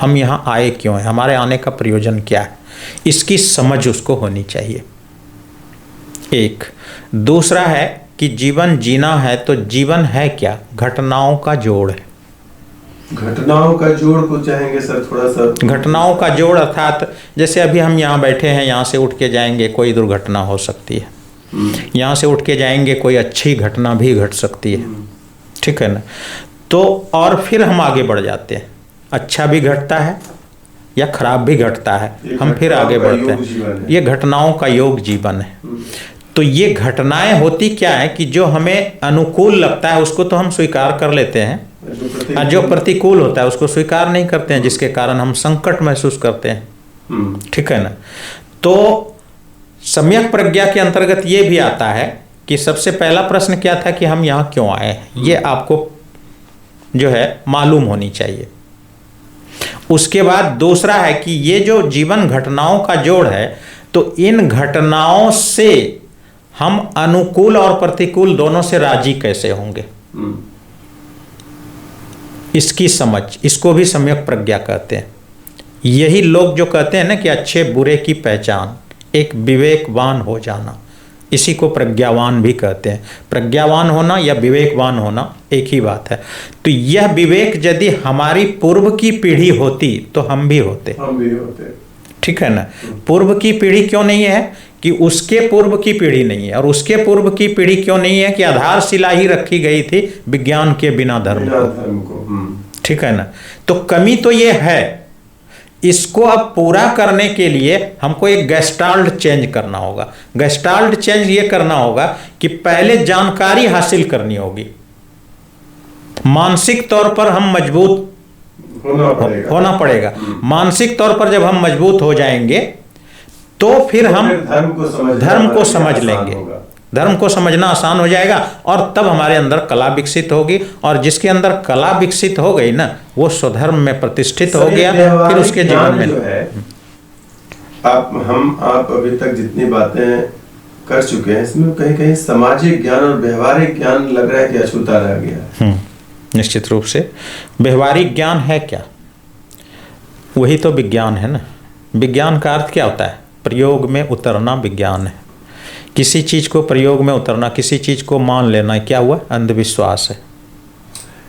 हम यहाँ आए क्यों हैं, हमारे आने का प्रयोजन क्या है, इसकी समझ उसको होनी चाहिए। एक दूसरा है कि जीवन जीना है तो जीवन है क्या, घटनाओं का जोड़ है। घटनाओं का जोड़ को चाहेंगे सर थोड़ा सा। घटनाओं का जोड़ अर्थात जैसे अभी हम यहाँ बैठे हैं, यहाँ से उठ के जाएंगे कोई दुर्घटना हो सकती है, यहाँ से उठ के जाएंगे कोई अच्छी घटना भी घट सकती है, ठीक है ना। तो और फिर हम आगे बढ़ जाते हैं, अच्छा भी घटता है या खराब भी घटता है, हम फिर आगे बढ़ते हैं। ये घटनाओं का योग जीवन है। तो ये घटनाएं होती क्या है कि जो हमें अनुकूल लगता है उसको तो हम स्वीकार कर लेते हैं, और जो प्रतिकूल होता है उसको स्वीकार नहीं करते हैं, जिसके कारण हम संकट महसूस करते हैं, ठीक है ना। तो सम्यक प्रज्ञा के अंतर्गत ये भी आता है कि सबसे पहला प्रश्न क्या था कि हम यहाँ क्यों आए हैं, ये आपको जो है मालूम होनी चाहिए। उसके बाद दूसरा है कि ये जो जीवन घटनाओं का जोड़ है, तो इन घटनाओं से हम अनुकूल और प्रतिकूल दोनों से राजी कैसे होंगे, इसकी समझ, इसको भी सम्यक प्रज्ञा कहते हैं। यही लोग जो कहते हैं ना कि अच्छे बुरे की पहचान, एक विवेकवान हो जाना, इसी को प्रज्ञावान भी कहते हैं। प्रज्ञावान होना या विवेकवान होना एक ही बात है। तो यह विवेक यदि हमारी पूर्व की पीढ़ी होती तो हम भी होते, ठीक है ना। पूर्व की पीढ़ी क्यों नहीं है कि उसके पूर्व की पीढ़ी नहीं है, और उसके पूर्व की पीढ़ी क्यों नहीं है कि आधारशिला ही रखी गई थी विज्ञान के बिना धर्म को, ठीक है ना। तो कमी तो ये है, इसको अब पूरा करने के लिए हमको एक गेस्टाल्ट चेंज करना होगा। गेस्टाल्ट चेंज ये करना होगा कि पहले जानकारी हासिल करनी होगी, मानसिक तौर पर हम मजबूत होना पड़ेगा। मानसिक तौर पर जब हम मजबूत हो जाएंगे तो फिर हम धर्म को समझ लेंगे, धर्म को समझना आसान हो जाएगा, और तब हमारे अंदर कला विकसित होगी, और जिसके अंदर कला विकसित हो गई ना, वो स्वधर्म में प्रतिष्ठित हो गया, फिर उसके जीवन में जो है आप अभी तक जितनी बातें कर चुके हैं, इसमें कहीं कहीं सामाजिक ज्ञान और व्यवहारिक ज्ञान लग रहा है कि अछूता रह गया है। निश्चित रूप से व्यवहारिक ज्ञान है क्या, वही तो विज्ञान है ना। विज्ञान का अर्थ क्या होता है, प्रयोग में उतरना विज्ञान है। किसी चीज को प्रयोग में उतरना, किसी चीज को मान लेना, क्या हुआ, अंधविश्वास है।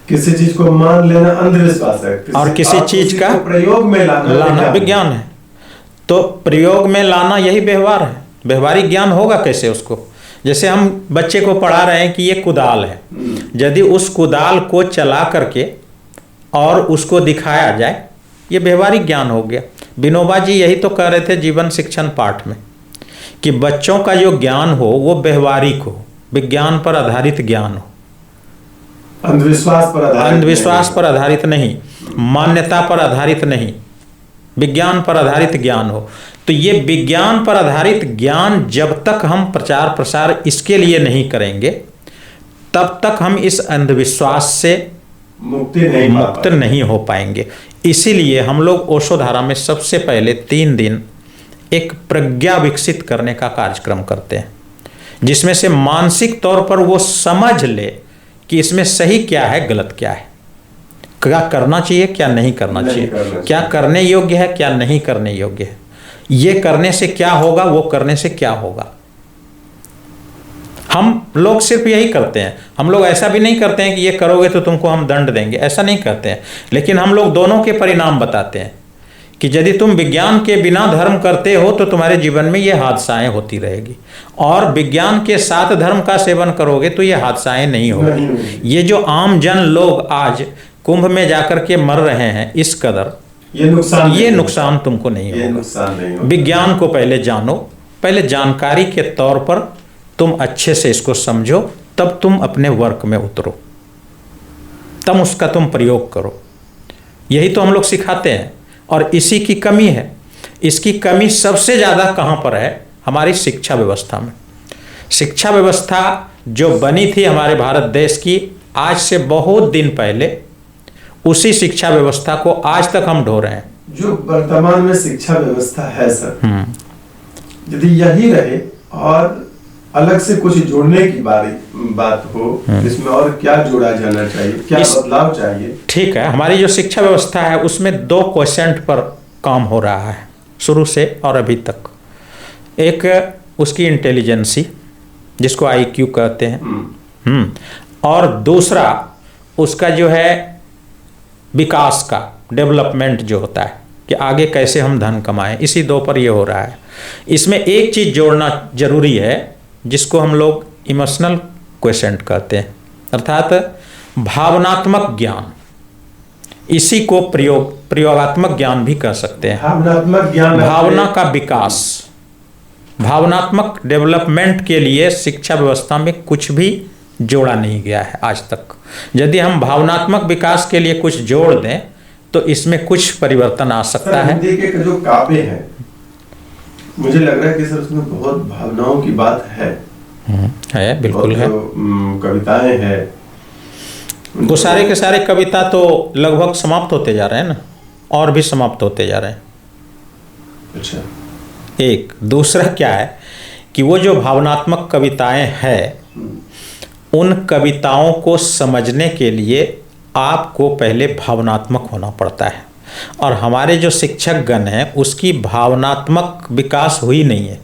किसी चीज को मान लेना अंधविश्वास है, और किसी चीज का प्रयोग में लाना विज्ञान है। तो प्रयोग में लाना यही व्यवहार है। व्यवहारिक ज्ञान होगा कैसे उसको, जैसे हम बच्चे को पढ़ा रहे हैं कि ये कुदाल है, यदि उस कुदाल को चला करके और उसको दिखाया जाए, ये व्यवहारिक ज्ञान हो गया। विनोबा जी यही तो कह रहे थे जीवन शिक्षण पाठ में कि बच्चों का जो ज्ञान हो वो व्यवहारिक हो, विज्ञान पर आधारित ज्ञान हो, अंधविश्वास पर आधारित नहीं, मान्यता पर आधारित नहीं, विज्ञान पर आधारित ज्ञान हो। तो ये विज्ञान पर आधारित ज्ञान जब तक हम प्रचार प्रसार इसके लिए नहीं करेंगे, तब तक हम इस अंधविश्वास से मुक्त नहीं हो पाएंगे। इसीलिए हम लोग ओशो धारा में सबसे पहले 3 दिन एक प्रज्ञा विकसित करने का कार्यक्रम करते हैं, जिसमें से मानसिक तौर पर वो समझ ले कि इसमें सही क्या है, गलत क्या है, क्या करना चाहिए, क्या नहीं करना चाहिए, क्या करने योग्य है, क्या नहीं करने योग्य है, ये करने से क्या होगा, वो करने से क्या होगा। हम लोग सिर्फ यही करते हैं। हम लोग ऐसा भी नहीं करते हैं कि ये करोगे तो तुमको हम दंड देंगे, ऐसा नहीं करते हैं। लेकिन हम लोग दोनों के परिणाम बताते हैं कि यदि तुम विज्ञान के बिना धर्म करते हो तो तुम्हारे जीवन में ये हादसाएं होती रहेगी, और विज्ञान के साथ धर्म का सेवन करोगे तो ये हादसाएं नहीं होगी। ये जो आम जन लोग आज कुंभ में जाकर के मर रहे हैं इस कदर, ये नुकसान तुमको नहीं होगा। विज्ञान को पहले जानो, पहले जानकारी के तौर पर तुम अच्छे से इसको समझो, तब तुम अपने वर्क में उतरो, तब उसका तुम प्रयोग करो। यही तो हम लोग सिखाते हैं, और इसी की कमी है। इसकी कमी सबसे ज़्यादा कहाँ पर है, हमारी शिक्षा व्यवस्था में। शिक्षा व्यवस्था जो बनी थी हमारे भारत देश की आज से बहुत दिन पहले, उसी शिक्षा व्यवस्था को आज तक हम ढो रहे हैं। जो वर्तमान में शिक्षा व्यवस्था है सर, यदि यही रहे और अलग से कुछ जोड़ने की बात हो, इसमें और क्या जोड़ा जाना चाहिए, क्या बदलाव चाहिए? ठीक है, हमारी जो शिक्षा व्यवस्था है उसमें 2 क्वेश्चन पर काम हो रहा है शुरू से और अभी तक। एक उसकी इंटेलिजेंसी, जिसको IQ कहते हैं, और दूसरा उसका जो है विकास का, डेवलपमेंट जो होता है कि आगे कैसे हम धन कमाएं, इसी 2 पर ये हो रहा है। इसमें एक चीज जोड़ना जरूरी है जिसको हम लोग इमोशनल क्वेश्चन कहते हैं, अर्थात भावनात्मक ज्ञान। इसी को प्रयोगात्मक ज्ञान भी कह सकते हैं। भावनात्मक ज्ञान, भावना का विकास, भावनात्मक डेवलपमेंट के लिए शिक्षा व्यवस्था में कुछ भी जोड़ा नहीं गया है आज तक। यदि हम भावनात्मक विकास के लिए कुछ जोड़ दें तो इसमें कुछ परिवर्तन आ सकता है। हिंदी के जो काव्य है, मुझे लग रहा है कि सर उसमें बहुत भावनाओं की बात है। बिल्कुल है। कविताएं हैं, वो सारे के सारे कविता तो लगभग समाप्त होते जा रहे हैं ना, और भी समाप्त होते जा रहे हैं। अच्छा, एक दूसरा क्या है कि वो जो भावनात्मक कविताएं हैं, उन कविताओं को समझने के लिए आपको पहले भावनात्मक होना पड़ता है, और हमारे जो शिक्षक गण हैं उसकी भावनात्मक विकास हुई नहीं है,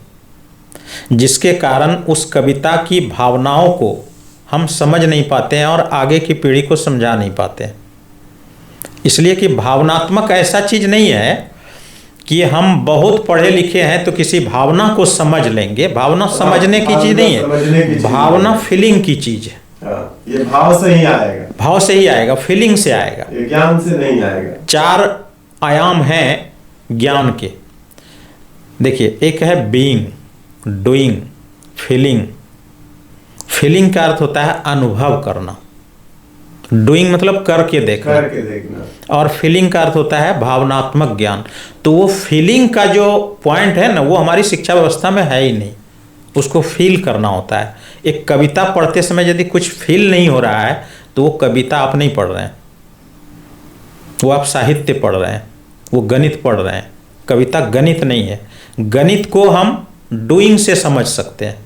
जिसके कारण उस कविता की भावनाओं को हम समझ नहीं पाते हैं और आगे की पीढ़ी को समझा नहीं पाते हैं। इसलिए कि भावनात्मक ऐसा चीज नहीं है कि हम बहुत पढ़े लिखे हैं तो किसी भावना को समझ लेंगे। भावना समझने की चीज नहीं है, भावना फीलिंग की चीज है। ये भाव से ही आएगा, भाव से ही आएगा, फीलिंग से आएगा, ज्ञान से नहीं आएगा। 4 आयाम हैं ज्ञान के। देखिए, एक है बीइंग, डूइंग, फीलिंग। फीलिंग का अर्थ होता है अनुभव करना, डूइंग मतलब करके देखना, और फीलिंग का अर्थ होता है भावनात्मक ज्ञान। तो वो फीलिंग का जो पॉइंट है ना, वो हमारी शिक्षा व्यवस्था में है ही नहीं। उसको फील करना होता है। एक कविता पढ़ते समय यदि कुछ फील नहीं हो रहा है तो वो कविता आप नहीं पढ़ रहे हैं, वो आप साहित्य पढ़ रहे हैं, वो गणित पढ़ रहे हैं। कविता गणित नहीं है। गणित को हम डूइंग से समझ सकते हैं,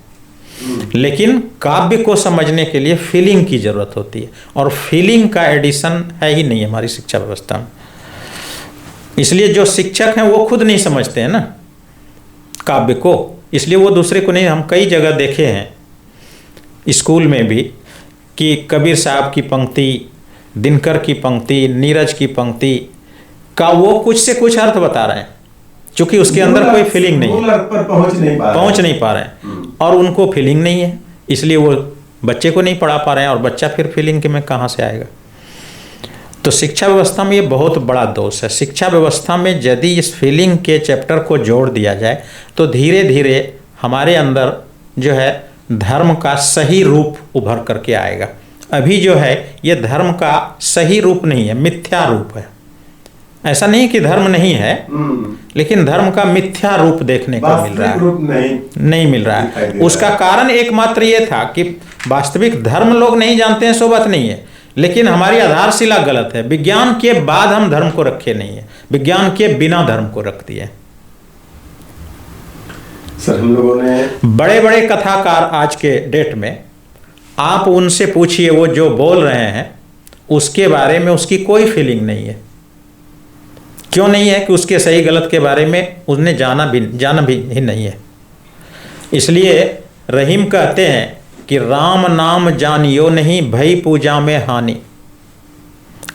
लेकिन काव्य को समझने के लिए फीलिंग की जरूरत होती है, और फीलिंग का एडिशन है ही नहीं हमारी शिक्षा व्यवस्था में। इसलिए जो शिक्षक हैं वो खुद नहीं समझते हैं ना काव्य को, इसलिए वो दूसरे को नहीं। हम कई जगह देखे हैं स्कूल में भी कि कबीर साहब की पंक्ति, दिनकर की पंक्ति, नीरज की पंक्ति का वो कुछ से कुछ अर्थ बता रहे हैं, क्योंकि उसके अंदर कोई फीलिंग नहीं है, पहुंच नहीं पा रहे हैं, और उनको फीलिंग नहीं है, इसलिए वो बच्चे को नहीं पढ़ा पा रहे हैं, और बच्चा फिर फीलिंग के में कहाँ से आएगा। तो शिक्षा व्यवस्था में ये बहुत बड़ा दोष है। शिक्षा व्यवस्था में यदि इस फीलिंग के चैप्टर को जोड़ दिया जाए तो धीरे धीरे हमारे अंदर जो है धर्म का सही रूप उभर करके आएगा। अभी जो है ये धर्म का सही रूप नहीं है, मिथ्या रूप है। ऐसा नहीं कि धर्म नहीं है, लेकिन धर्म का मिथ्या रूप देखने को मिल रहा है, नहीं मिल रहा है। उसका कारण एकमात्र ये था कि वास्तविक धर्म लोग नहीं जानते हैं, सो बात नहीं है, लेकिन हमारी आधारशिला गलत है। विज्ञान के बाद हम धर्म को रखे नहीं है, विज्ञान के बिना धर्म को रख दिए। सर, हम लोगों ने बड़े बड़े कथाकार आज के डेट में, आप उनसे पूछिए, वो जो बोल रहे हैं उसके बारे में उसकी कोई फीलिंग नहीं है। क्यों नहीं है? कि उसके सही गलत के बारे में उसने जाना भी ही नहीं है। इसलिए रहीम कहते हैं कि राम नाम जानियो नहीं, भई पूजा में हानि,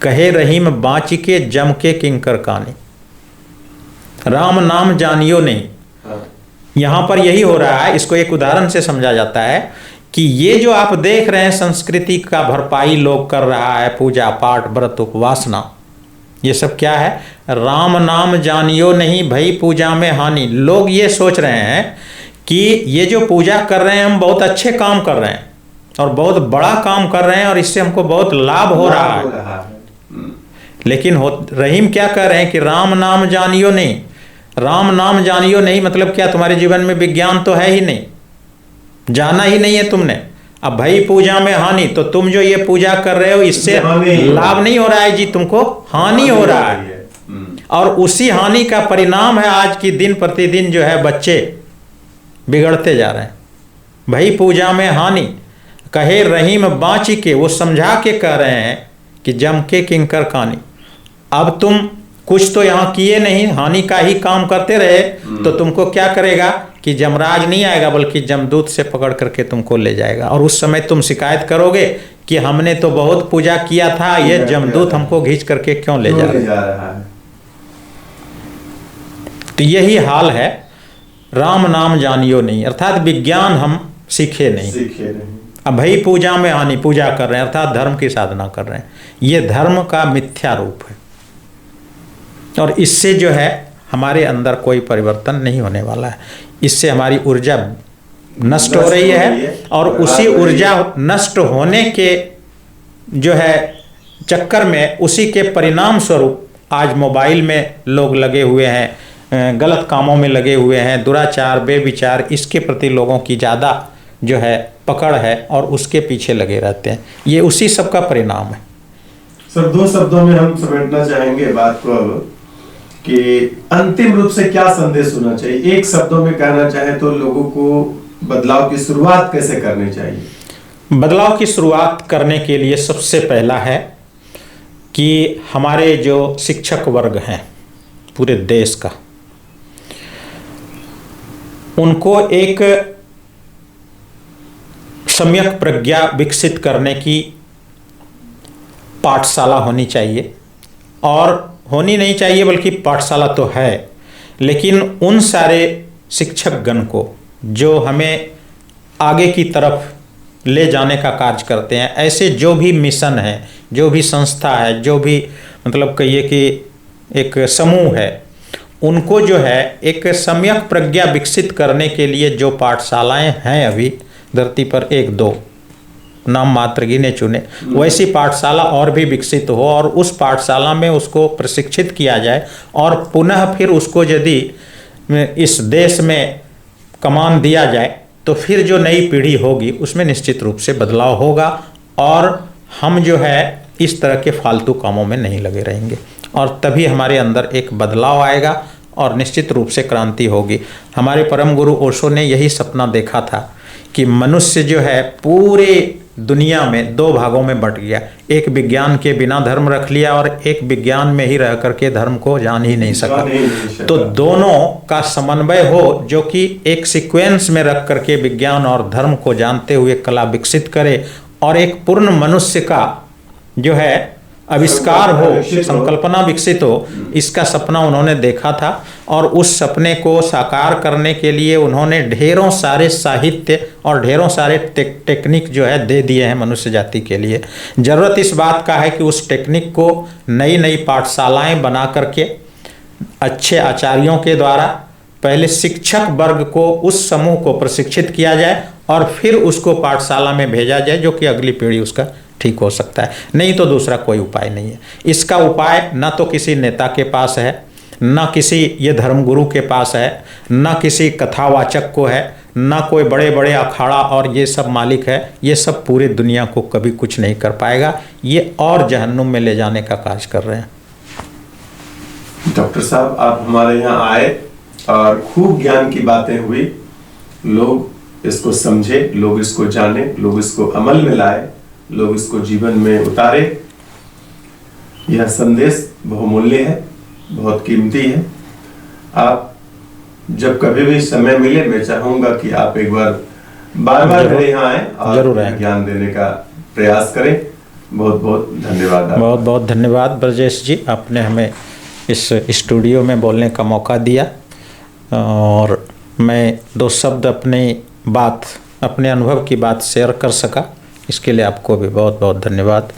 कहे रहीम बाँच के जम के किंकर कानी। राम नाम जानियो नहीं, यहाँ पर यही हो रहा है। इसको एक उदाहरण से समझा जाता है कि ये जो आप देख रहे हैं संस्कृति का भरपाई लोग कर रहा है, पूजा पाठ व्रत उपवासना, ये सब क्या है? राम नाम जानियो नहीं, भई पूजा में हानि। लोग ये सोच रहे हैं कि ये जो पूजा कर रहे हैं हम बहुत अच्छे काम कर रहे हैं और बहुत बड़ा काम कर रहे हैं और इससे हमको बहुत लाभ हो रहा है। लेकिन रहीम क्या कह रहे हैं कि राम नाम जानियो नहीं, राम नाम जानियो नहीं मतलब क्या, तुम्हारे जीवन में विज्ञान तो है ही नहीं, जाना ही नहीं है तुमने। अब भाई पूजा में हानि, तो तुम जो ये पूजा कर रहे हो इससे लाभ नहीं हो रहा है जी, तुमको हानि हो रहा है। और उसी हानि का परिणाम है आज की दिन प्रतिदिन जो है बच्चे बिगड़ते जा रहे हैं। भाई पूजा में हानि कहे रहीम बाँची के, वो समझा के कह रहे हैं कि जम के किंकर कानी। अब तुम कुछ तो यहाँ किए नहीं, हानि का ही काम करते रहे, तो तुमको क्या करेगा कि जमराज नहीं आएगा बल्कि जमदूत से पकड़ करके तुमको ले जाएगा। और उस समय तुम शिकायत करोगे कि हमने तो बहुत पूजा किया था, ये जमदूत हमको खींच करके क्यों ले जा रहा है। तो यही हाल है, राम नाम जानियो नहीं अर्थात विज्ञान हम सीखे नहीं। अब भाई पूजा में हानि, पूजा कर रहे हैं अर्थात धर्म की साधना कर रहे हैं, ये धर्म का मिथ्या रूप है। और इससे जो है हमारे अंदर कोई परिवर्तन नहीं होने वाला है, इससे हमारी ऊर्जा नष्ट हो रही है। और उसी ऊर्जा नष्ट होने के जो है चक्कर में, उसी के परिणाम स्वरूप आज मोबाइल में लोग लगे हुए हैं, गलत कामों में लगे हुए हैं, दुराचार बेविचार, इसके प्रति लोगों की ज़्यादा जो है पकड़ है और उसके पीछे लगे रहते हैं। ये उसी सब का परिणाम है। सर 2 शब्दों में हम समेटना चाहेंगे बात को अब कि अंतिम रूप से क्या संदेश होना चाहिए, एक शब्दों में कहना चाहे तो लोगों को बदलाव की शुरुआत कैसे करनी चाहिए? बदलाव की शुरुआत करने के लिए सबसे पहला है कि हमारे जो शिक्षक वर्ग हैं पूरे देश का, उनको एक सम्यक प्रज्ञा विकसित करने की पाठशाला होनी चाहिए। और होनी नहीं चाहिए बल्कि पाठशाला तो है, लेकिन उन सारे शिक्षकगण को जो हमें आगे की तरफ ले जाने का कार्य करते हैं, ऐसे जो भी मिशन है, जो भी संस्था है, जो भी मतलब कहिए कि एक समूह है, उनको जो है एक सम्यक प्रज्ञा विकसित करने के लिए जो पाठशालाएं हैं अभी धरती पर 1-2 नाम मात्र गिने चुने, वैसी पाठशाला और भी विकसित हो और उस पाठशाला में उसको प्रशिक्षित किया जाए और पुनः फिर उसको यदि इस देश में कमान दिया जाए तो फिर जो नई पीढ़ी होगी उसमें निश्चित रूप से बदलाव होगा और हम जो है इस तरह के फालतू कामों में नहीं लगे रहेंगे और तभी हमारे अंदर एक बदलाव आएगा और निश्चित रूप से क्रांति होगी। हमारे परम गुरु ओशो ने यही सपना देखा था कि मनुष्य जो है पूरे दुनिया में 2 भागों में बंट गया, एक विज्ञान के बिना धर्म रख लिया और एक विज्ञान में ही रह करके धर्म को जान ही नहीं सका। तो दोनों का समन्वय हो जो कि एक सीक्वेंस में रख करके विज्ञान और धर्म को जानते हुए कला विकसित करे और एक पूर्ण मनुष्य का जो है आविष्कार हो, संकल्पना विकसित हो, इसका सपना उन्होंने देखा था। और उस सपने को साकार करने के लिए उन्होंने ढेरों सारे साहित्य और ढेरों सारे टेक्निक जो है दे दिए हैं मनुष्य जाति के लिए। ज़रूरत इस बात का है कि उस टेक्निक को नई नई पाठशालाएं बना करके अच्छे आचार्यों के द्वारा पहले शिक्षक वर्ग को, उस समूह को प्रशिक्षित किया जाए और फिर उसको पाठशाला में भेजा जाए जो कि अगली पीढ़ी उसका ठीक हो सकता है। नहीं तो दूसरा कोई उपाय नहीं है। इसका उपाय ना तो किसी नेता के पास है, ना किसी ये धर्मगुरु के पास है, ना किसी कथावाचक को है, ना कोई बड़े बड़े अखाड़ा और ये सब मालिक है। ये सब पूरे दुनिया को कभी कुछ नहीं कर पाएगा। ये और जहन्नुम में ले जाने का कार्य कर रहे हैं। डॉक्टर साहब आप हमारे यहाँ आए और खूब ज्ञान की बातें हुई, लोग इसको समझे, लोग इसको जाने, लोग इसको अमल में लाए, लोग इसको जीवन में उतारे। यह संदेश बहुमूल्य है, बहुत कीमती है। आप जब कभी भी समय मिले मैं चाहूंगा कि आप एक बार बार मेरे यहाँ आए और ज्ञान देने का प्रयास करें। बहुत बहुत धन्यवाद। बहुत बहुत धन्यवाद ब्रजेश जी, आपने हमें इस स्टूडियो में बोलने का मौका दिया और मैं 2 शब्द अपने अनुभव की बात शेयर कर सका। इसके लिए आपको भी बहुत बहुत धन्यवाद।